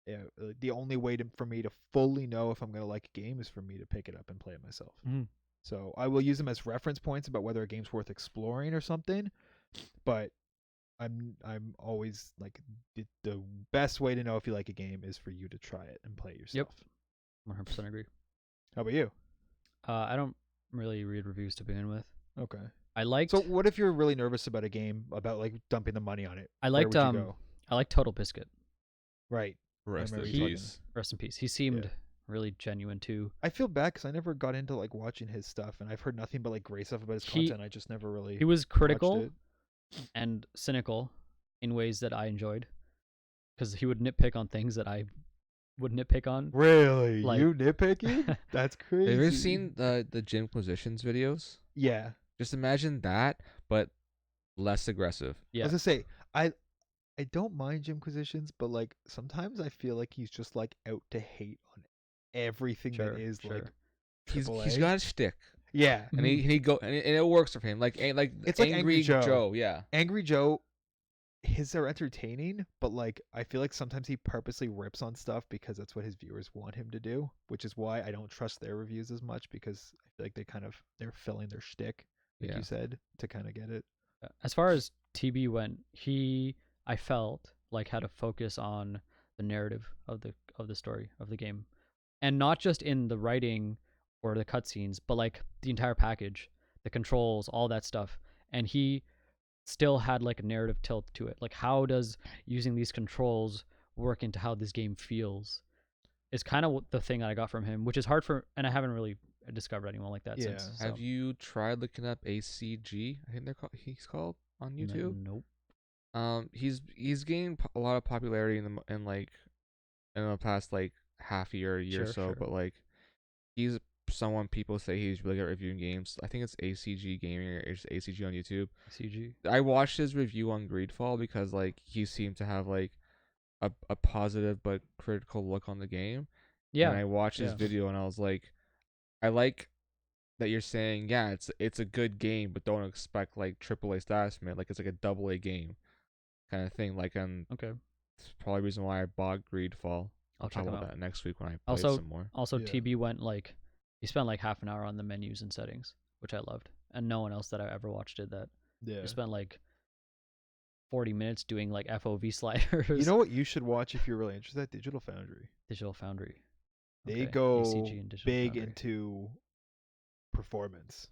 Yeah, the only way for me to fully know if I'm going to like a game is for me to pick it up and play it myself. Mhm. So I will use them as reference points about whether a game's worth exploring or something, but I'm always like the best way to know if you like a game is for you to try it and play it yourself. 100% agree. How about you? I don't really read reviews to begin with. Okay. I liked. So what if you're really nervous about a game, about like dumping the money on it? I Where liked. would you go? I liked Total Biscuit. Right. Rest in remember you talking- peace. Rest in peace. He seemed really genuine too. I feel bad because I never got into like watching his stuff, and I've heard nothing but like great stuff about his He- content. I just never really. He was watched critical it. and cynical in ways that I enjoyed, because he would nitpick on things that I would nitpick on. Really, Like- you nitpicking? That's crazy. Have you ever seen the Gymquisitions videos? Yeah. Just imagine that, but less aggressive. I Yeah. was gonna say I don't mind Jimquisitions, but like sometimes I feel like he's just like out to hate on everything Sure, that is like sure. He's AAA. got a shtick, Yeah. and he go and it works for him. Like It's like Angry Joe. Joe. Yeah. Angry Joe, his are entertaining, but like I feel like sometimes he purposely rips on stuff because that's what his viewers want him to do, which is why I don't trust their reviews as much, because I feel like they're filling their shtick, like Yeah. you said, to kind of get it. As far as TB went, I felt like had a focus on the narrative of the story of the game, and not just in the writing or the cutscenes, but like the entire package, the controls, all that stuff. And he still had like a narrative tilt to it. Like, how does using these controls work into how this game feels? Is kind of the thing that I got from him, which is hard and I haven't really discovered anyone like that since. Yeah. So. Have you tried looking up ACG? I think he's called on YouTube. Nope. He's gained a lot of popularity in the past like half year or Sure, so, sure. but like he's someone people say he's really good at reviewing games. I think it's ACG Gaming or just ACG on YouTube. CG. I watched his review on Greedfall because like he seemed to have like a positive but critical look on the game. Yeah. And I watched his yeah. video and I was like, I like that you're saying, yeah, it's a good game, but don't expect like AAA status, man. Like it's like a AA game kind of thing. Like Okay. it's probably the reason why I bought Greedfall. I'll talk check him about out. that next week when I play Also- some more. Also, Yeah. TB went like he spent like half an hour on the menus and settings, which I loved, and no one else that I ever watched did that. Yeah. He spent like 40 minutes doing like FOV sliders. You know what you should watch if you're really interested? Digital Foundry. Digital Foundry. They Okay, go ACG and Digital big Foundry. into performance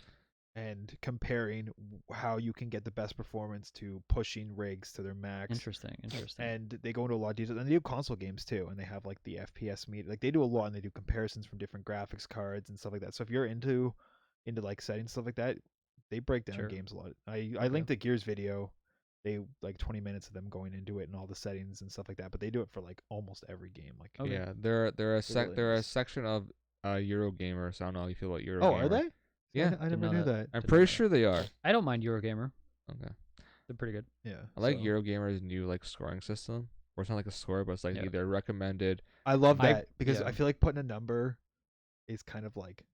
and comparing how you can get the best performance to pushing rigs to their max. Interesting. And they go into a lot of detail, and they do console games too, and they have like the FPS meter. Like they do a lot, and they do comparisons from different graphics cards and stuff like that. So if you're into like settings stuff like that, they break down Sure. games a lot. I Okay. linked the Gears video. They like 20 minutes of them going into it and all the settings and stuff like that. But they do it for like almost every game. Like Okay. Yeah, they're really they're a nice. section of Eurogamer. So I don't know how you feel about Eurogamer. oh, are they? Yeah. I Didn't never know knew that. that. I'm Didn't pretty know sure they are. I don't mind Eurogamer. Okay. They're pretty good. Yeah, I like so- Eurogamer's new like scoring system, where it's not like a score, but it's like Yeah. either recommended. I love I- that because yeah. I feel like putting a number is kind of like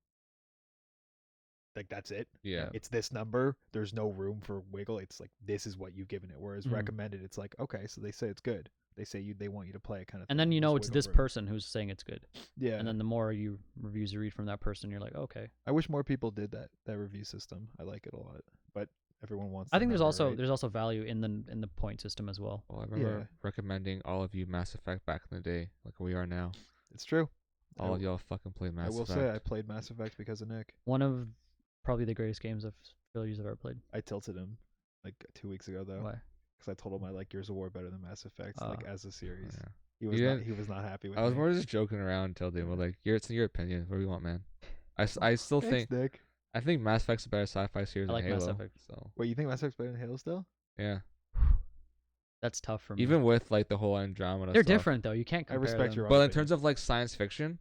that's it. Yeah. It's this number. There's no room for wiggle. It's like this is what you've given it. Whereas Mhm. recommended, it's like okay, so they say it's good. They say they want you to play it kind of. And thing. then you know There's it's wiggle this room. person who's saying it's good. Yeah. And then the more reviews you read from that person, you're like, okay. I wish more people did that review system. I like it a lot, but everyone wants. I the think there's number, right? also value in the point system as well. Well, I remember Yeah. recommending all of you Mass Effect back in the day, like we are now. It's true. All I- of y'all fucking played Mass I will Effect. say I played Mass Effect because of Nick. One of probably the greatest games of failures I've ever played. I tilted him like 2 weeks ago though, Why? because I told him I like Gears of War better than Mass Effect, like as a Oh, series. yeah. He was You not. didn't- He was not happy with. I was me. more just joking around, till them, but like, it's in your opinion. What do you want, man? I still Thanks, think Nick. I think Mass Effect's a better sci-fi series I like than Mass Halo. Effect. So Wait, you think Mass Effect's better than Halo still? yeah, That's tough for me. even with like the whole Andromeda. They're stuff. different though. You can't I compare respect them. your But in opinion. terms of like science fiction,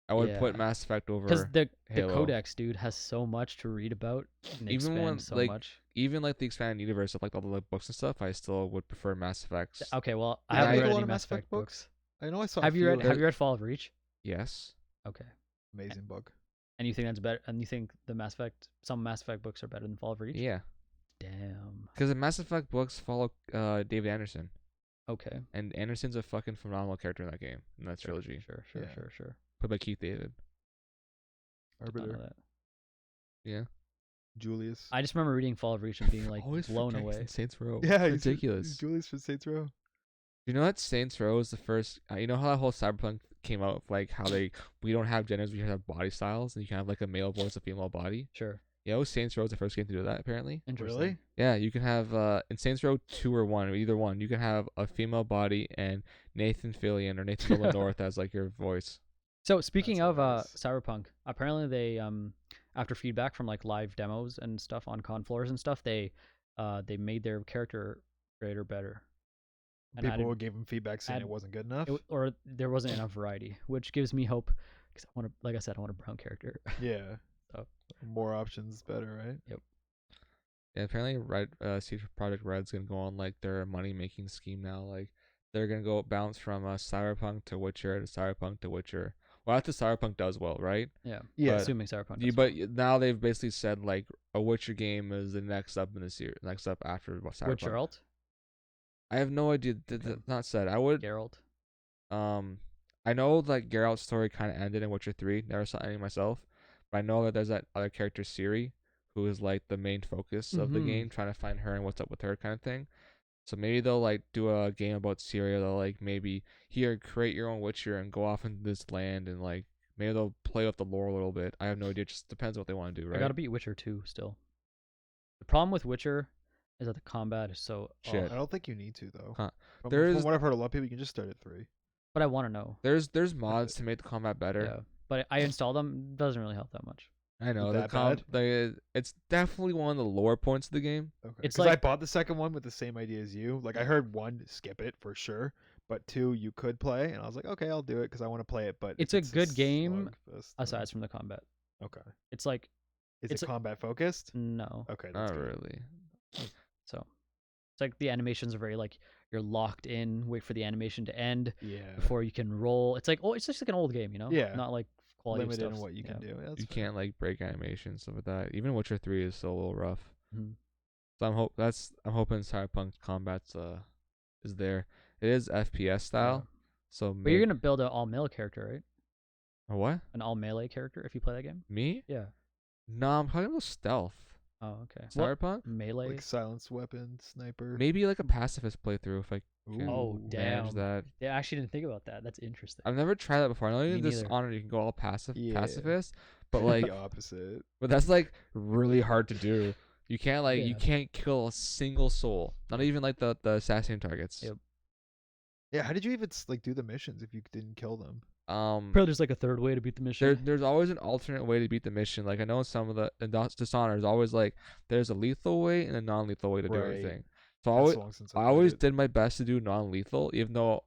I would put Yeah. Mass Effect over. Because the Halo. Codex, dude, has so much to read about and Even when, expand so like, much. Even like the expanded universe of like all the like, books and stuff, I still would prefer Mass Effect. Okay, well, I Yeah, haven't I read read a lot any of Mass Effect books. I know I saw. Have a you few read of Have them. you read Fall of Reach? Yes. Okay. Amazing book. And you think that's better? And you think some Mass Effect books are better than Fall of Reach? Yeah, Damn. because the Mass Effect books follow David Anderson, Okay. and Anderson's a fucking phenomenal character in that game, in that trilogy. Sure. Yeah. Played by Keith David. Did not know Arbiter. that. Yeah. Julius. I just remember reading Fall of Reach and being like Always blown forget he's away. in Saints Row. Yeah, It's ridiculous. He's Julius from Saints Row. You know that Saints Row is the first. You know how that whole Cyberpunk came out, like how we don't have genders, we have body styles, and you can have like a male voice, a female body. Sure. You know, Saints Row is the first game to do that. Apparently. Interesting. Really? Yeah, you can have in Saints Row 2 or 1, or either one, you can have a female body and Nathan Fillion or Nathan Nolan North as like your voice. So speaking That's of hilarious. Cyberpunk, apparently they after feedback from like live demos and stuff on con floors and stuff, they made their character creator better. And People gave him feedback saying add- it wasn't good enough. or there wasn't enough variety, which gives me hope because I want to, like I said, I want a brown character. Yeah. So. More options, better, right? Yeah, apparently, CD Projekt Red's gonna go on like their money making scheme now. Like they're gonna go bounce from Cyberpunk to Witcher to Cyberpunk to Witcher. Well, after Cyberpunk does well, right? Yeah. Yeah. But- Assuming Cyberpunk. You, does but now they've basically said like a Witcher game is the next up in the series, next up after Cyberpunk. well. Geralt, I have no idea. That's not said. I would. Geralt. I know like Geralt's story kind of ended in Witcher 3. Never saw any myself, but I know that there's that other character Ciri, who is like the main focus of the Mhm. game, trying to find her and what's up with her kind of thing. So maybe they'll like do a game about Ciri. They'll like maybe here create your own Witcher and go off into this land and like maybe they'll play with the lore a little bit. I have no idea. It just depends what they want to do, right? I gotta beat Witcher 2 still. The problem with Witcher is that the combat is so Shit. I don't think you need to though. Huh. From There's- what I've heard, a lot of people you can just start at 3. But I want to know. There's mods to make the combat better. Yeah. But I installed them. Doesn't really help that much. I know That it's definitely one of the lower points of the game. Okay. It's Because I like- bought the second one with the same idea as you. Like I heard 1, skip it for sure, but 2, you could play, and I was like, okay, I'll do it because I want to play it. But It's if a good game, slugfest, then- Aside from the combat, Okay. it's like Is it's it combat focused? no. Okay. That's Not good. really. So it's like the animations are very like you're locked in. Wait for the animation to end Yeah. before you can roll. It's like it's just like an old game, you know. Yeah. Not like quality Limited of in stuff. what you can do. Yeah, that's You fair. can't like break animation stuff like that. Even Witcher 3 is still a little rough. Mhm. So I'm hoping Cyberpunk combat's is there. It is FPS style. So But you're gonna build an all melee character, right? a what? An all melee character if you play that game. Me? Yeah. No, I'm talking about stealth. Oh, okay. What Cyberpunk? melee? Like silenced weapon, sniper. Maybe like a pacifist playthrough if I can Oh, manage damn. that. Yeah, I actually didn't think about that. That's interesting. I've never tried that before. I know Me in neither. Dishonored you can go all Yeah. pacifist, but like the opposite. but that's like really hard to do. You can't like you Yeah. can't kill a single soul. Not even like the assassin targets. Yep. Yeah, how did you even like do the missions if you didn't kill them? Probably there's like a third way to beat the mission. there's always an alternate way to beat the mission. Like I know in some of the in Dishonored is always like there's a lethal way and a non-lethal way to do Right. everything. So That's long since I played always it. did my best to do non-lethal, even though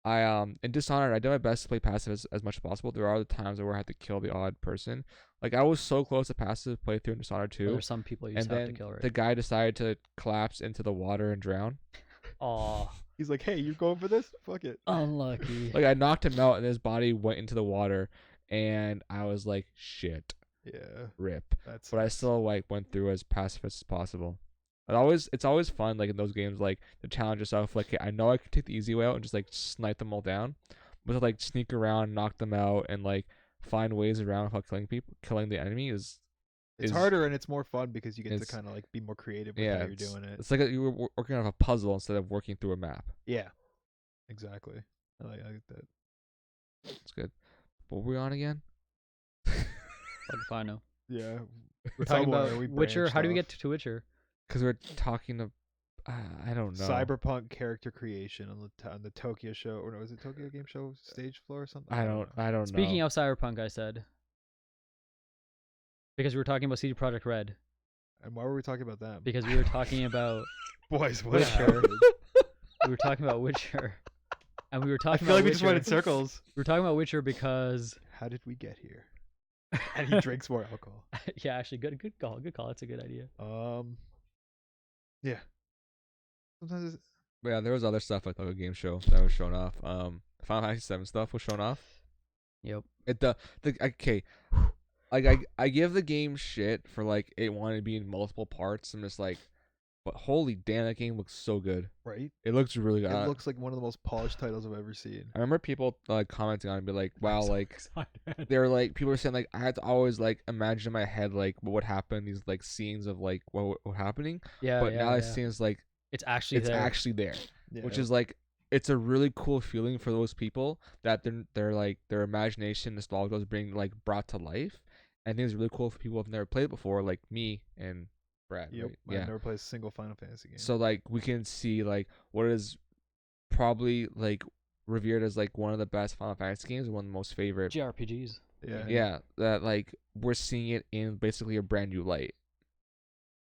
I in Dishonored I did my best to play passive as much as possible. There are the times where I had to kill the odd person. Like I was so close to passive playthrough in Dishonored But 2, there's some people you and just have then to kill, right? the guy decided to collapse into the water and drown. Aw, He's like, "Hey, you going for this? Fuck it." unlucky. Like I knocked him out and his body went into the water, and I was like, shit, Yeah, rip. that's. But I still like went through as pacifist as possible. It's always fun like in those games like to challenge yourself. Like I know I can take the easy way out and just like snipe them all down, but to like sneak around, knock them out, and like find ways around without killing the enemy is It's is- harder and it's more fun because you get to it's- kind of like be more creative with yeah. how you're It's, doing it. it's like you were working on a puzzle instead of working through a map. Yeah, exactly. I get that. It's good. What were we on again? Fuck if I know. Yeah, We're talking somewhere about we Witcher. branched How do we off. get to Witcher? Because we're talking to I don't know. Cyberpunk character creation on the Tokyo show, or no, was it Tokyo Game Show stage floor or something? I don't know. Speaking of Cyberpunk, I said because we were talking about CD Projekt Red. And why were we talking about them? Because we were talking about Boys, what Witcher. happened? we were talking about Witcher, and we were I talking feel about like we Witcher. just went in circles. We were talking about Witcher because How did we get here? And he drinks more alcohol. yeah, actually, good call. Good call. That's a good idea. Yeah. Sometimes it's, But yeah, there was other stuff like the game show that was shown off. Final Fantasy VII stuff was shown off. Yep. Okay. I give the game shit for like it wanting to be in multiple parts. I'm just like, but holy damn, that game looks so good. Right? It looks really good. It looks like one of the most polished titles I've ever seen. I remember people commenting on it and be like, wow, so like excited. they're like people are saying like I had to always like imagine in my head like what would happen, these like scenes of like what happening. Yeah, But yeah, now it yeah. seems like It's actually it's there. actually there. Yeah. Which is like it's a really cool feeling for those people that they're like their imagination nostalgia is being like brought to life. I think it's really cool for people who've never played it before, like me and Brad. Yep. Right? I've Yeah. never played a single Final Fantasy game. So like we can see like what is probably like revered as like one of the best Final Fantasy games, one of the most favorite. JRPGs. yeah. Yeah, that like we're seeing it in basically a brand new light,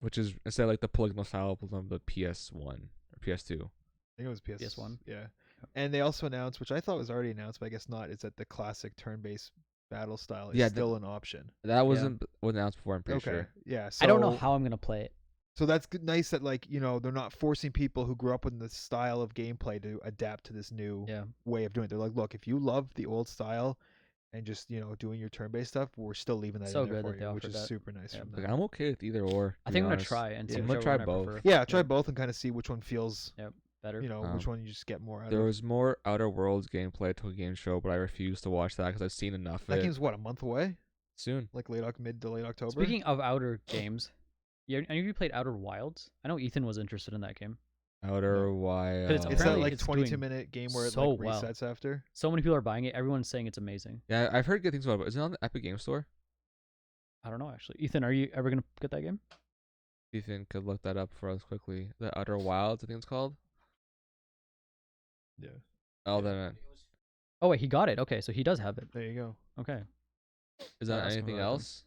which is instead of like the polygonal style of the PS1 or PS2. I think it was PS1. Yeah. And they also announced, which I thought was already announced, but I guess not, is that the classic turn-based battle style is Yeah, still an option. That wasn't announced before. I'm pretty Okay. sure. Yeah. So I don't know how I'm gonna play it. So that's nice that like they're not forcing people who grew up with the style of gameplay to adapt to this new Yeah. way of doing it. They're like, look, if you love the old style and just doing your turn-based stuff, we're still leaving that So in there good for that they you, which offered is that. super nice Yeah. from Like them. I'm okay with either or. I to think be I'm gonna honest. try and see I'm whichever gonna try one I both. prefer. Yeah, try both and kind of see which one feels Better. which one you just get more out There of. was more Outer Worlds gameplay at Tokyo Game Show, but I refused to watch that because I've seen enough of That it. game's what, a month away? Soon. Like mid to late October. Speaking of outer games, any of you played Outer Wilds? I know Ethan was interested in that game. Outer No. Wild. It's it's that apparently like it's 22-minute game where it so like well. resets after. So many people are buying it. Everyone's saying it's amazing. Yeah, I've heard good things about it. But is it on the Epic Game Store? I don't know actually. Ethan, are you ever gonna get that game? Ethan could look that up for us quickly. The Outer Wilds, I think it's called. Yeah. Oh, then Oh wait, he got it. Okay, so he does have it. There you go. Okay. is I'll that ask him anything about them. else?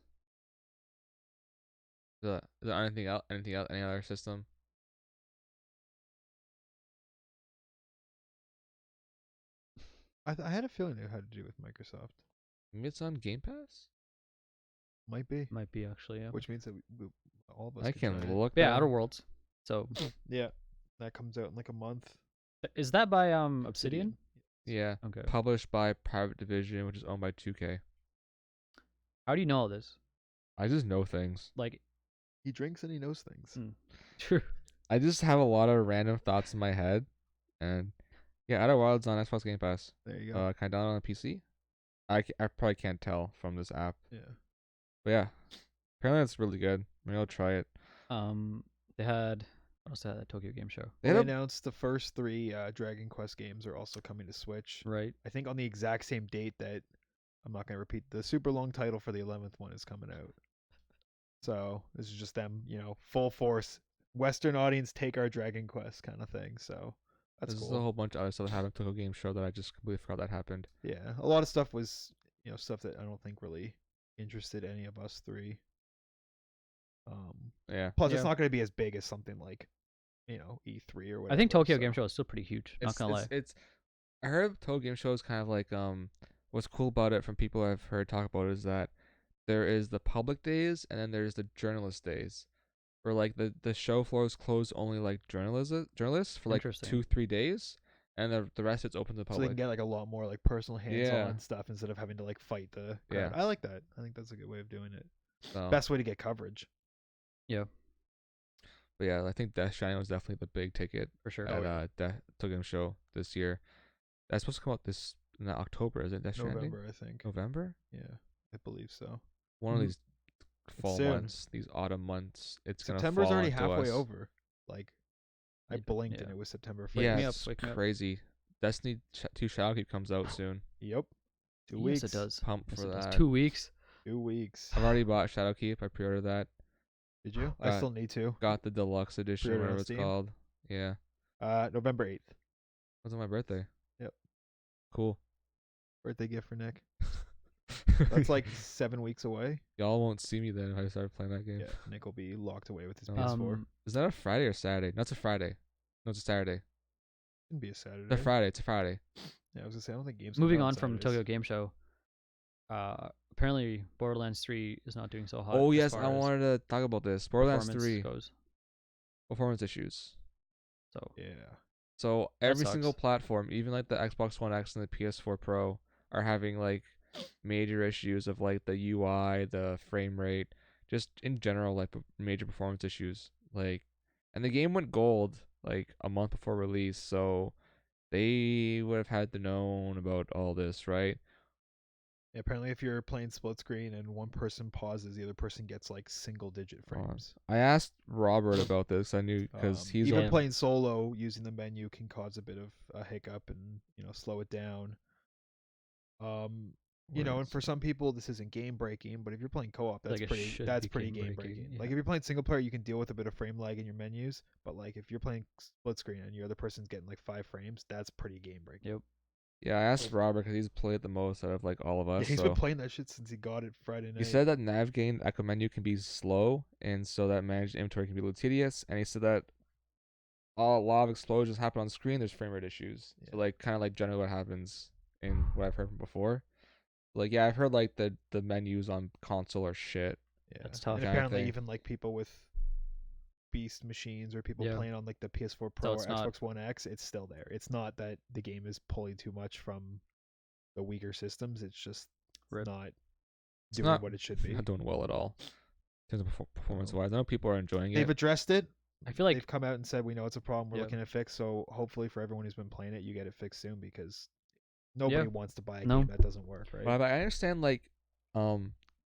Is there anything else? Anything else? Any other system? I had a feeling it had to do with Microsoft. Maybe it's on Game Pass. Might be. Might be actually, yeah. Which means that all of us I could can try it. look. Yeah, that Outer up. Worlds. So Yeah. That comes out in like a month. is that by Obsidian? Yeah. Okay. Published by Private Division, which is owned by 2K. How do you know all this? I just know things. Like, He drinks and he knows things. true. I just have a lot of random thoughts in my head, and yeah, Outer Wilds on Xbox Game Pass. There you go. Can I download on PC? I probably can't tell from this app, Yeah. but yeah, apparently it's really good. Maybe I'll try it. They had what else they had at Tokyo Game Show? They had a- announced the first 3 Dragon Quest games are also coming to Switch. Right. I think on the exact same date that I'm not going to repeat. The super long title for the 11th one is coming out. So this is just them, full force. Western audience take our Dragon Quest kind of thing. So that's There's cool. a whole bunch of other stuff that happened at Tokyo Game Show that I just completely forgot that happened. Yeah, a lot of stuff was, stuff that I don't think really interested any of us 3. Yeah, Plus, Yeah. it's not going to be as big as something like, E3 or whatever. I think Tokyo so- Game Show is still pretty huge. Not gonna lie. It's. I heard Tokyo Game Show is kind of like What's cool about it from people I've heard talk about is that there is the public days and then there's the journalist days, where like the show floor is closed only like journalists for like Interesting. 2-3 days, and the rest it's open to the So they public. can get like a lot more like personal hands-on Yeah. stuff instead of having to like fight the Yeah. crowd. I like that. I think that's a good way of doing it. So, Best way to get coverage. but yeah, I think Death Stranding was definitely the big ticket For sure. at Tokyo Game Show this year. That's supposed to come out this in October, is it? Death Stranding? November, I think. November? Yeah, I believe so. One of Mhm. these fall soon. months, these autumn months. It's gonna September's fall already onto halfway us. over. Like, I Yeah, blinked yeah. and it was September. Wake first. Yeah, me up, it's wake me up. crazy. Destiny 2 Shadowkeep comes out soon. Yep. 2 Yes, weeks. it does. Pump Yes, for it does. that. 2 weeks. 2 weeks. I've already bought Shadowkeep. I pre-ordered that. Did you? I got- still need to. Got the deluxe edition, Pre-order on whatever it's Steam? called. Yeah. November 8th. Was on my birthday. Yep. Cool. Birthday gift for Nick. That's like 7 weeks away. Y'all won't see me then if I start playing that game. Yeah, Nick will be locked away with his Um, PS4. Is that a Friday or Saturday? No, it's a Friday. No, it's a Saturday. Can be a Saturday. It's a Friday. It's a Friday. Yeah, I was gonna say I don't think games. Moving come out on from Saturdays. Tokyo Game Show. Apparently Borderlands 3 is not doing so hot. Oh as yes, far I as wanted to talk about this. Borderlands performance 3 goes. performance issues. So Yeah. So That every single sucks. platform, even like the Xbox One X and the PS4 Pro, are having like major issues of like the UI, the frame rate, just in general like major performance issues. Like, and the game went gold like a month before release, so they would have had to known about all this, right? Apparently, if you're playing split screen and one person pauses, the other person gets like single digit frames. I asked Robert about this. I knew because he's even on- playing solo using the menu can cause a bit of a hiccup and slow it down. And for some people this isn't game breaking, but if you're playing co-op, that's Like, it pretty should that's be pretty game game breaking, breaking. yeah. Like if you're playing single player, you can deal with a bit of frame lag in your menus, but like if you're playing split screen and your other person's getting like 5 frames, that's pretty game breaking. Yep. Yeah, I asked Robert because he's played the most out of like all of Yeah, us. he's So been playing that shit since he got it Friday night. he said that navigating the echo menu can be slow, and so that managed inventory can be a little tedious. And he said that a lot of explosions happen on screen. There's frame rate issues. So Yeah. like kind of like generally what happens in what I've heard from before. Like yeah, I've heard like the menus on console are shit. Yeah. That's tough. And Kinda apparently thing. even like people with beast machines or people Yeah. playing on like the PS4 Pro or it's not- Xbox One X, it's still there. It's not that the game is pulling too much from the weaker systems. It's just Rip. not It's doing not- what it should be. Not doing well at all in terms of performance wise. I know people are enjoying They've it. addressed it. I feel like They've come out and said, we know it's a problem we're Yeah. looking to fix. So hopefully for everyone who's been playing it, you get it fixed soon, because nobody Yeah. wants to buy a No. game that doesn't work, right? But I understand like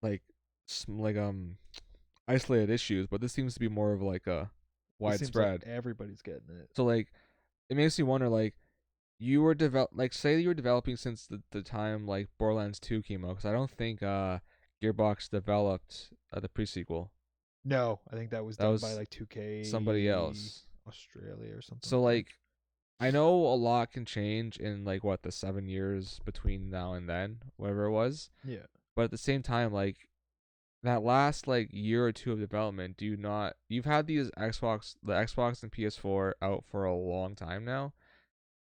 like isolated issues, but this seems to be more of like a It seems like widespread. everybody's getting it. So like it makes me wonder like you were say you were developing since the time like Borderlands 2 came out, because I don't think Gearbox developed the pre-sequel. No, I think that was That done was by like 2K somebody else. Australia or something. So like I know a lot can change in like what the 7 years between now and then, whatever it was. yeah. But at the same time, like that last like year or two of development, you've had the Xbox and PS4 out for a long time now.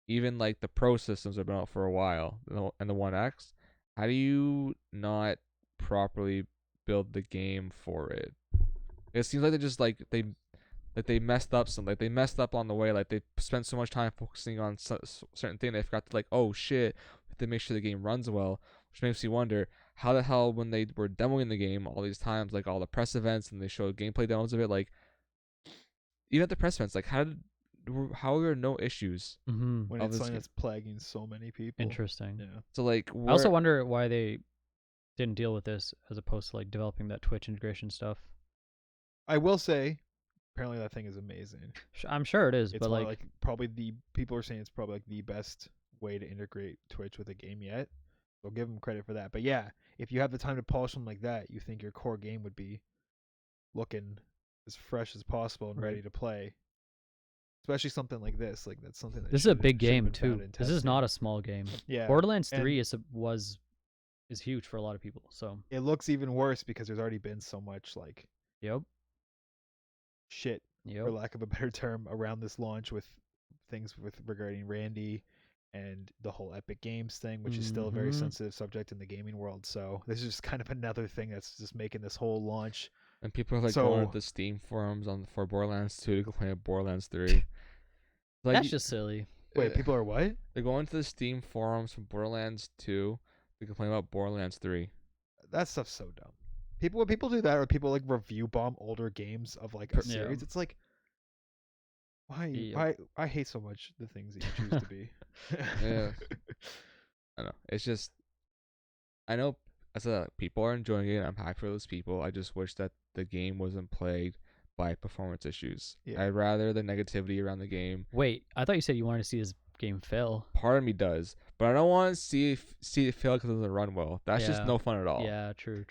Even like the Pro systems have been out for a while, and the One X. How do you not properly build the game for it? It seems like they messed up some, like they messed up on the way, like they spent so much time focusing on certain thing they forgot to like, oh shit, we have to make sure the game runs well, which makes me wonder how the hell when they were demoing the game all these times, like all the press events and they showed gameplay demos of it, like even at the press events, like how are there no issues? mhm. When of it's this something game. that's plaguing so many people. Interesting. Yeah. So like I also wonder why they didn't deal with this as opposed to like developing that Twitch integration stuff. I will say, apparently that thing is amazing. I'm sure it is, It's but one of, like, probably people are saying it's probably like the best way to integrate Twitch with a game yet. So give them credit for that. But yeah, if you have the time to polish something like that, you think your core game would be looking as fresh as possible and Right. ready to play. Especially something like this. Like that's something that this is a should've- big should've game been found too. in This is testing. not a small game. Yeah. Borderlands and 3 is huge for a lot of people. So it looks even worse because there's already been so much like yep, shit, for yep. lack of a better term, around this launch with things with regarding Randy and the whole Epic Games thing, which is still a very Mhm. sensitive subject in the gaming world. So this is just kind of another thing that's just making this whole launch. and people are like going So- to the Steam forums for Borderlands 2 to complain about Borderlands 3. Like That's just silly. Wait, people are what? they're going to the Steam forums for Borderlands 2 to complain about Borderlands 3. That stuff's so dumb. When people do that, or people like review bomb older games of like a Yeah. series, it's like, why? Yep. I hate so much the things that you choose to be. Yeah. I don't know. It's just I know I said that people are enjoying it. I'm happy for those people. I just wish that the game wasn't plagued by performance issues. Yeah. I'd rather the negativity around the game. Wait, I thought you said you wanted to see this game fail. Part of me does, but I don't want to see it fail because it doesn't run well. That's just Yeah. no fun at all. Yeah, true.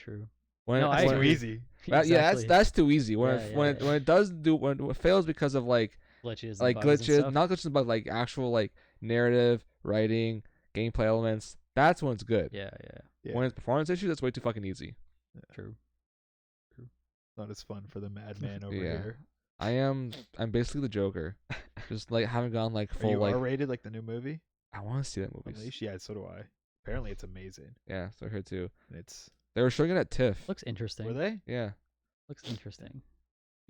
When No, it, I It's when, too agree. easy. Yeah, Exactly. that's too easy. When Yeah, when yeah. when it fails because of like glitches, like and bugs and glitches, stuff. not glitches, but like actual like narrative, writing, gameplay elements. That's when it's good. Yeah, Yeah. When it's performance issues, that's way too fucking easy. true. Not as fun for the madman over Yeah. here. I'm basically the Joker. Just like haven't gone like Are full you like R-rated like the new movie? I want to see that movie. Unleashed? Yeah, so do I. Apparently, it's amazing. Yeah, so I heard too. And it's They were showing it at TIFF. Looks interesting. were they? Yeah. Looks interesting.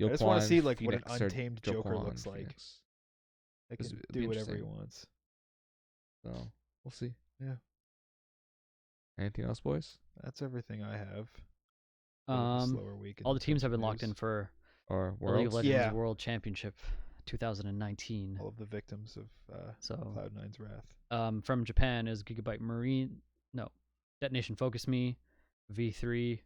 I just want Yoquan to see like what an Phoenix or untamed Joker Joquan looks like. Phoenix. They This can would be do whatever he interesting. wants. So we'll see. Yeah. Anything else, boys? That's everything I have. Bit of a slower week in All the teams terms have of been locked in news. for Or the League of Worlds? Legends Yeah. World Championship 2019. All of the victims of So Cloud9's wrath. from Japan is Gigabyte Marine, no, Detonation Focus Me, V3,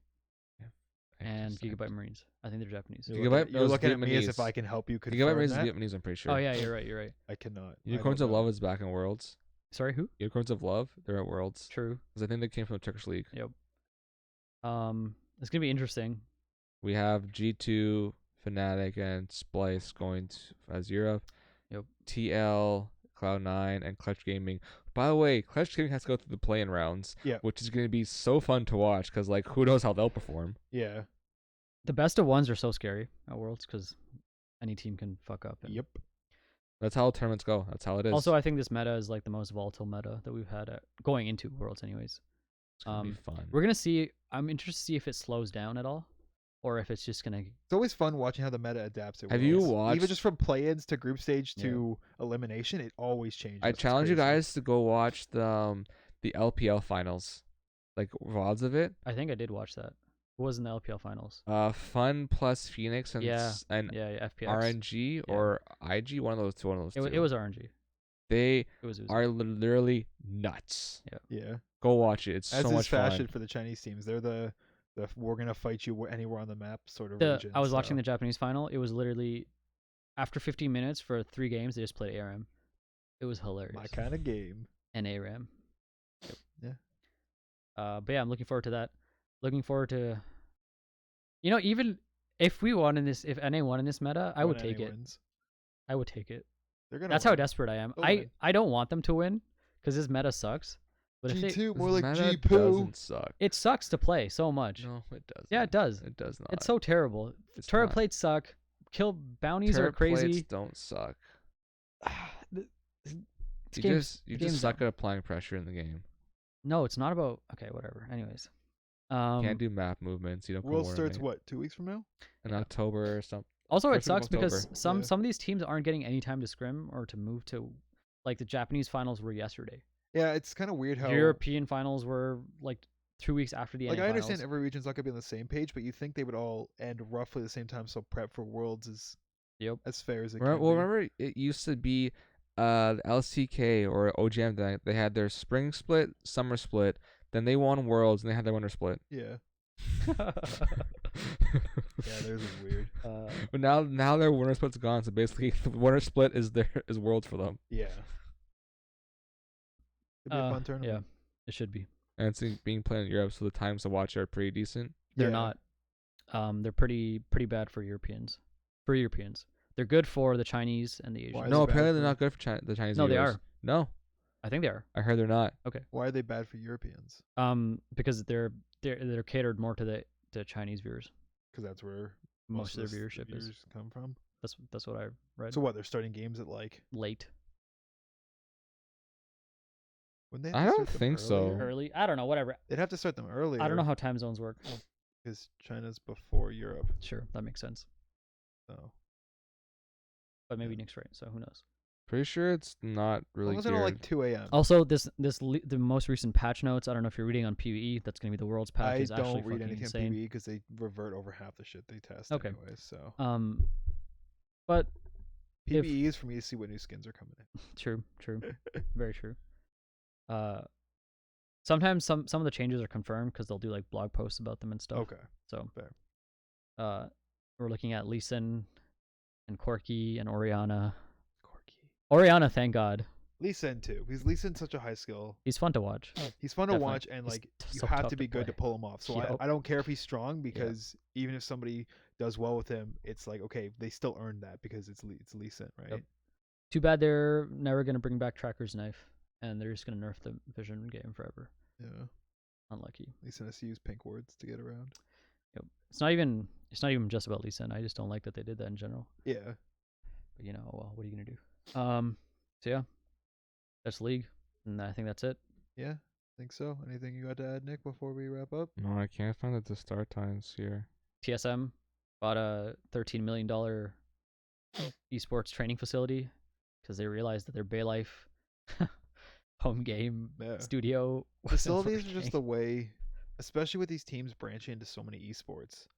and Gigabyte Marines. I think they're Japanese. You're was looking at me as if Vietnamese. I can help you Gigabyte confirm Marines is that. Vietnamese, I'm pretty sure. Oh yeah, you're right. You're right. I cannot. Unicorns I of don't Love know. is back in Worlds. Sorry, who? Unicorns of Love, they're at Worlds. True. Because I think they came from the Turkish League. Yep. It's gonna be interesting. We have G2, Fnatic, and Splice going as Europe. Yep. TL, Cloud9, and Clutch Gaming. By the way, Clutch Gaming has to go through the play-in rounds, Yeah. which is going to be so fun to watch because, like, who knows how they'll perform. Yeah. The best of ones are so scary at Worlds because any team can fuck up. And Yep. That's how tournaments go. That's how it is. Also, I think this meta is like the most volatile meta that we've had going into Worlds, anyways. it's going to be fun. We're gonna see. I'm interested to see if it slows down at all, or if it's just gonna. It's always fun watching how the meta adapts. At Have you Worlds. watched- Even just from play-ins to group stage to elimination? It always changes. I It's challenge you crazy. guys to go watch the LPL finals, like VODs of it. I think I did watch that. It was in the LPL finals. Fun plus Phoenix and Yeah. and Yeah, FPX. RNG or IG, one of those two. It was RNG. They It was. are literally nuts. Yeah. Go watch it. It's As so is much fashion fun. for the Chinese teams. They're the we're gonna fight you anywhere on the map sort of The region. I was watching the Japanese final. It was literally after 15 minutes for 3 games. They just played ARM. It was hilarious. my kind of game. And ARM. Yep. Yeah. But yeah, I'm looking forward to that. Looking forward to. Even if we won in this, if NA won in this meta, I would When take NA it. wins. I would take it. They're gonna. That's win. how desperate I am. They'll I win. I don't want them to win because this meta sucks. But if they, G2 more This like meta G poo. doesn't suck. it sucks to play so much. No, it doesn't. Yeah, it does. It does not. It's so terrible. It's Turret not. plates suck. Kill bounties are Turret plates crazy. don't suck. This You game's- just game's suck at applying pressure in the game. No, it's not about. Okay, whatever. Anyways, Can't do map movements. You don't. World starts coordinate. what? 2 weeks from now? In October or something. also it First week of sucks because October. some Yeah. some of these teams aren't getting any time to scrim or to move to, like the Japanese finals were yesterday. Yeah, it's kind of weird how. The European finals were like 2 weeks after the Like NA I understand finals. every region's not gonna be on the same page, but you think they would all end roughly the same time. So prep for Worlds is Yep. as fair as it Well, can be. remember it used to be the LCK or OGM. They had their spring split, summer split. Then they won Worlds and they had their winter split. Yeah. Yeah, theirs is weird. But now their winter split's gone. So basically, the winter split is Worlds for them, Yeah. Could be a fun tournament. Yeah, it should be. and it's being played in Europe. So the times to watch are pretty decent. They're Yeah. not. They're pretty bad for Europeans. For Europeans, they're good for the Chinese and the Asians. Why is No, it bad apparently they're for- not good for the Chinese. No, they viewers. are. No, I think they are. I heard they're not. Why are they bad for Europeans? Because they're catered more to the Chinese viewers. Because that's where Most of the their viewership is. viewers come from. That's what I read. So what? They're starting games at like. Late, Wouldn't they I have to don't start them think so. earlier? early. I don't know. Whatever. They'd have to start them earlier. I don't know how time zones work. because China's before Europe. Sure, that makes sense. So But maybe Nick's right. So who knows? Pretty sure it's not as really long as they're not geared. like 2 a.m. Also, the most recent patch notes. I don't know if you're reading on PvE. That's gonna be the world's patch. I is actually don't read fucking anything insane. on PvE because they revert over half the shit they test Okay. anyways. So But if- PvE is for me to see what new skins are coming in. true, very true. Sometimes some of the changes are confirmed because they'll do like blog posts about them and stuff. Okay. So Fair. We're looking at Lee Sin and Corki and Oriana. Corky. Oriana, thank God, Lee Sin too, because Lee Sin's such a high skill. he's fun to watch. He's fun to Definitely. watch, and He's like you so have tough to to be good to play. pull him off. So Yup. I don't care if he's strong because even if somebody does well with him, it's like okay, they still earned that because it's Lee Sin, right? Yep. Too bad they're never gonna bring back Tracker's Knife, and they're just gonna nerf the Vision game forever. Yeah. Unlucky. Lee Sin has to use pink words to get around. Yep. It's not even just about Lee Sin. I just don't like that they did that in general. Yeah. But well, what are you gonna do? So yeah, that's League, and I think that's it. Yeah. Think so. Anything you got to add, Nick, before we wrap up? No, I can't find the start times here. TSM bought a $13 million esports training facility because they realized that their Bay Life home game Yeah. studio Facilities are just working. the way, especially with these teams branching into so many esports.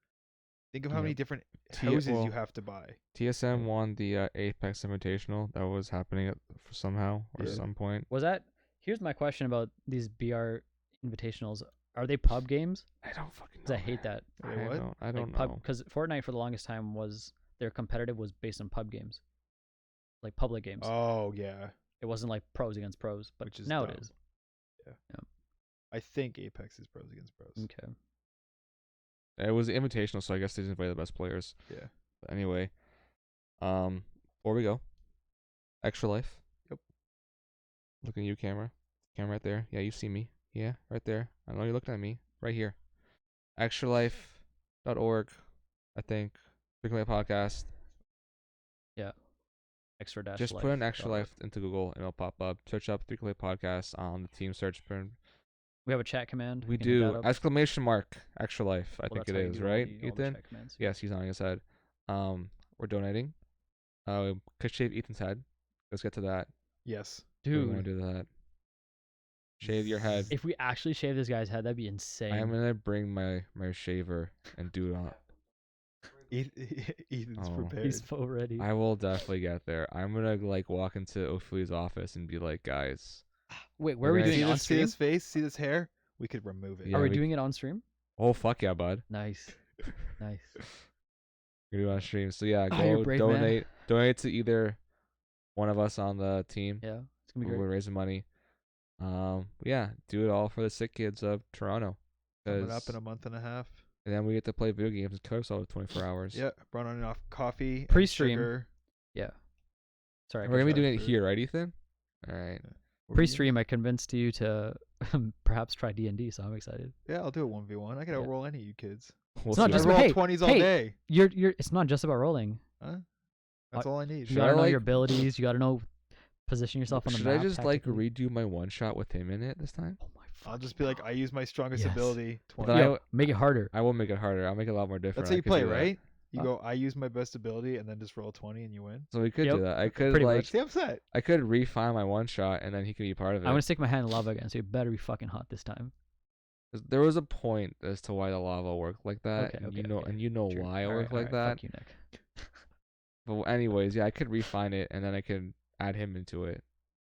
Think of how many Yep. different T- houses you well, have to buy. TSM won the Apex Invitational that was happening for somehow or Yeah. some point. Was that? Here's my question about these BR invitationals. Are they pub games? I don't fucking know. Because I hate that. Are they what? I don't Like know. because Fortnite for the longest time was their competitive was based on pub games, like public games. Oh yeah, It wasn't like pros against pros, but which is now dumb. it is. I think Apex is pros against pros. Okay. It was invitational, so I guess they didn't play the best players. Yeah. But anyway, before we go, Extra Life. Yep. Looking at you, camera. Camera right there. Yeah, you see me. Yeah, right there. I know you're looking at me. Right here. extralife.org, I think. Frequently a podcast. Extra dash. Just put an Extra Life into Google and it'll pop up. Search up Frequently podcast on the team search. We have a chat command. We can hit that do. up. Exclamation mark Extra Life. I Well, think that's it how you is, do all right, the Ethan? chat commands. Yes, he's nodding his head. We're donating. Could shave Ethan's head. Let's get to that. Yes. We want to Dude, do that. Shave your head. if we actually shave this guy's head, that'd be insane. I'm gonna bring my shaver and do it on. Ethan's Oh. prepared. He's so ready. I will definitely get there. I'm gonna like walk into Ophelia's office and be like, guys. Wait, where are we we're gonna doing it see on this, see stream? this face? See this hair? We could remove it. Yeah, Are we we- doing it on stream? Oh fuck yeah, bud. Nice. Nice. We're gonna do it on stream. So yeah, Oh, you're go a brave man. donate. Donate to either one of us on the team. Yeah, it's gonna be We're great. raising money. Yeah, do it all for the sick kids of Toronto. Coming up 'Cause- in a month and a half. and then we get to play video games and kill ourselves 24 hours. Yeah, running off coffee, and Pre-stream. sugar. Yeah. Sorry. We're gonna be try doing it food. here, right, Ethan? All right. What were you- Pre-stream, I convinced you to perhaps try D&D, so I'm excited. Yeah, I'll do a 1v1. I can Yeah. outroll any of you kids. We'll not see. I just what- roll hey, 20s all hey, day. You're. It's not just about rolling. Huh? That's all I need. You Should gotta I, know like- your abilities. You gotta know position yourself on the Should map. I just like tactically. redo my one shot with him in it this time? Oh my I'll fucking just be like, God. I use my strongest Yes. ability. But 20. then Yeah, make it harder. I will make it harder. I'll make it a lot more different. That's how I you could play, do that. right? You Uh, go, I use my best ability, and then just roll 20 and you win. So we could Yep. do that. I could Pretty like much. See, I'm set. I could refine my one shot and then he could be part of it. I'm gonna stick my hand in lava again, so you better be fucking hot this time. 'Cause there was a point as to why the lava worked like that, Okay, and you okay, know, okay. and you know True. why it Alright, worked like alright, that. Fuck you, Nick. But anyways, yeah, I could refine it and then I could add him into it.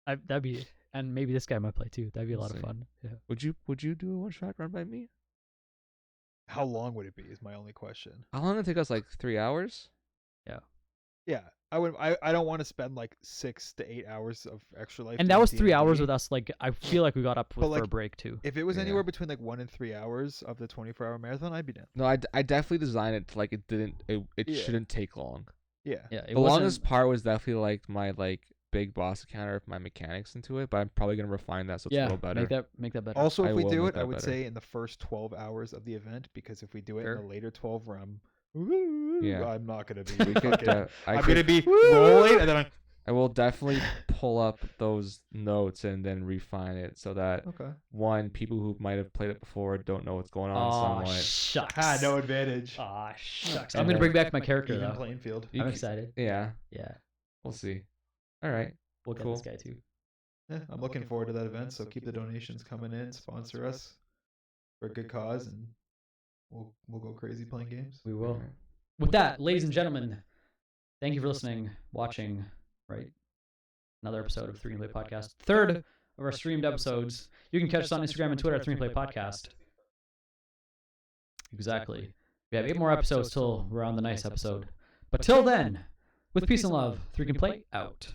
That'd be, and maybe this guy might play too. That'd be a We'll lot of see. fun. Yeah. Would you do a one shot run by me? How long would it be? Is my only question. How long did it take us? Like 3 hours? Yeah, I would. I don't want to spend like 6 to 8 hours of extra life. And that doing was 3 hours D&D. with us. Like I feel like we got up But, for like, a break too. If it was Yeah. anywhere between like 1 and 3 hours of the 24-hour marathon, I'd be down. No, I definitely designed it to like it Yeah. shouldn't take long. Yeah. Yeah, it The wasn't. longest part was definitely like my like big boss encounter of my mechanics into it, but I'm probably gonna refine that so it's a Yeah, little better. make that better. Also, I if we will do make it, I that would better. say in the first 12 hours of the event, because if we do it in Sure. the later 12 realm, Yeah. I'm not gonna be. We could, fucking- I I'm could- gonna be rolling, and then I will definitely pull up those notes and then refine it so that okay. one, people who might have played it before don't know what's going on Aw, somewhat. shucks. Ah, no advantage. Aw, shucks. And I'm gonna then- bring back my character Even though. playing field. You I'm c- excited. Yeah, Yeah, we'll see. All right. we'll get Cool. this guy too. Yeah, I'm looking forward to that event. So keep the donations coming in. Sponsor us for a good cause, and we'll go crazy playing games. We will. Alright. With that, ladies and gentlemen, thank you for listening, watching, right? Another episode of 3 Play Podcast. Third of our streamed episodes. You can catch us on Instagram and Twitter at 3 Play Podcast. Exactly. We have 8 more episodes till we're on the nice episode. But till then, with peace and love, 3 Can Play out.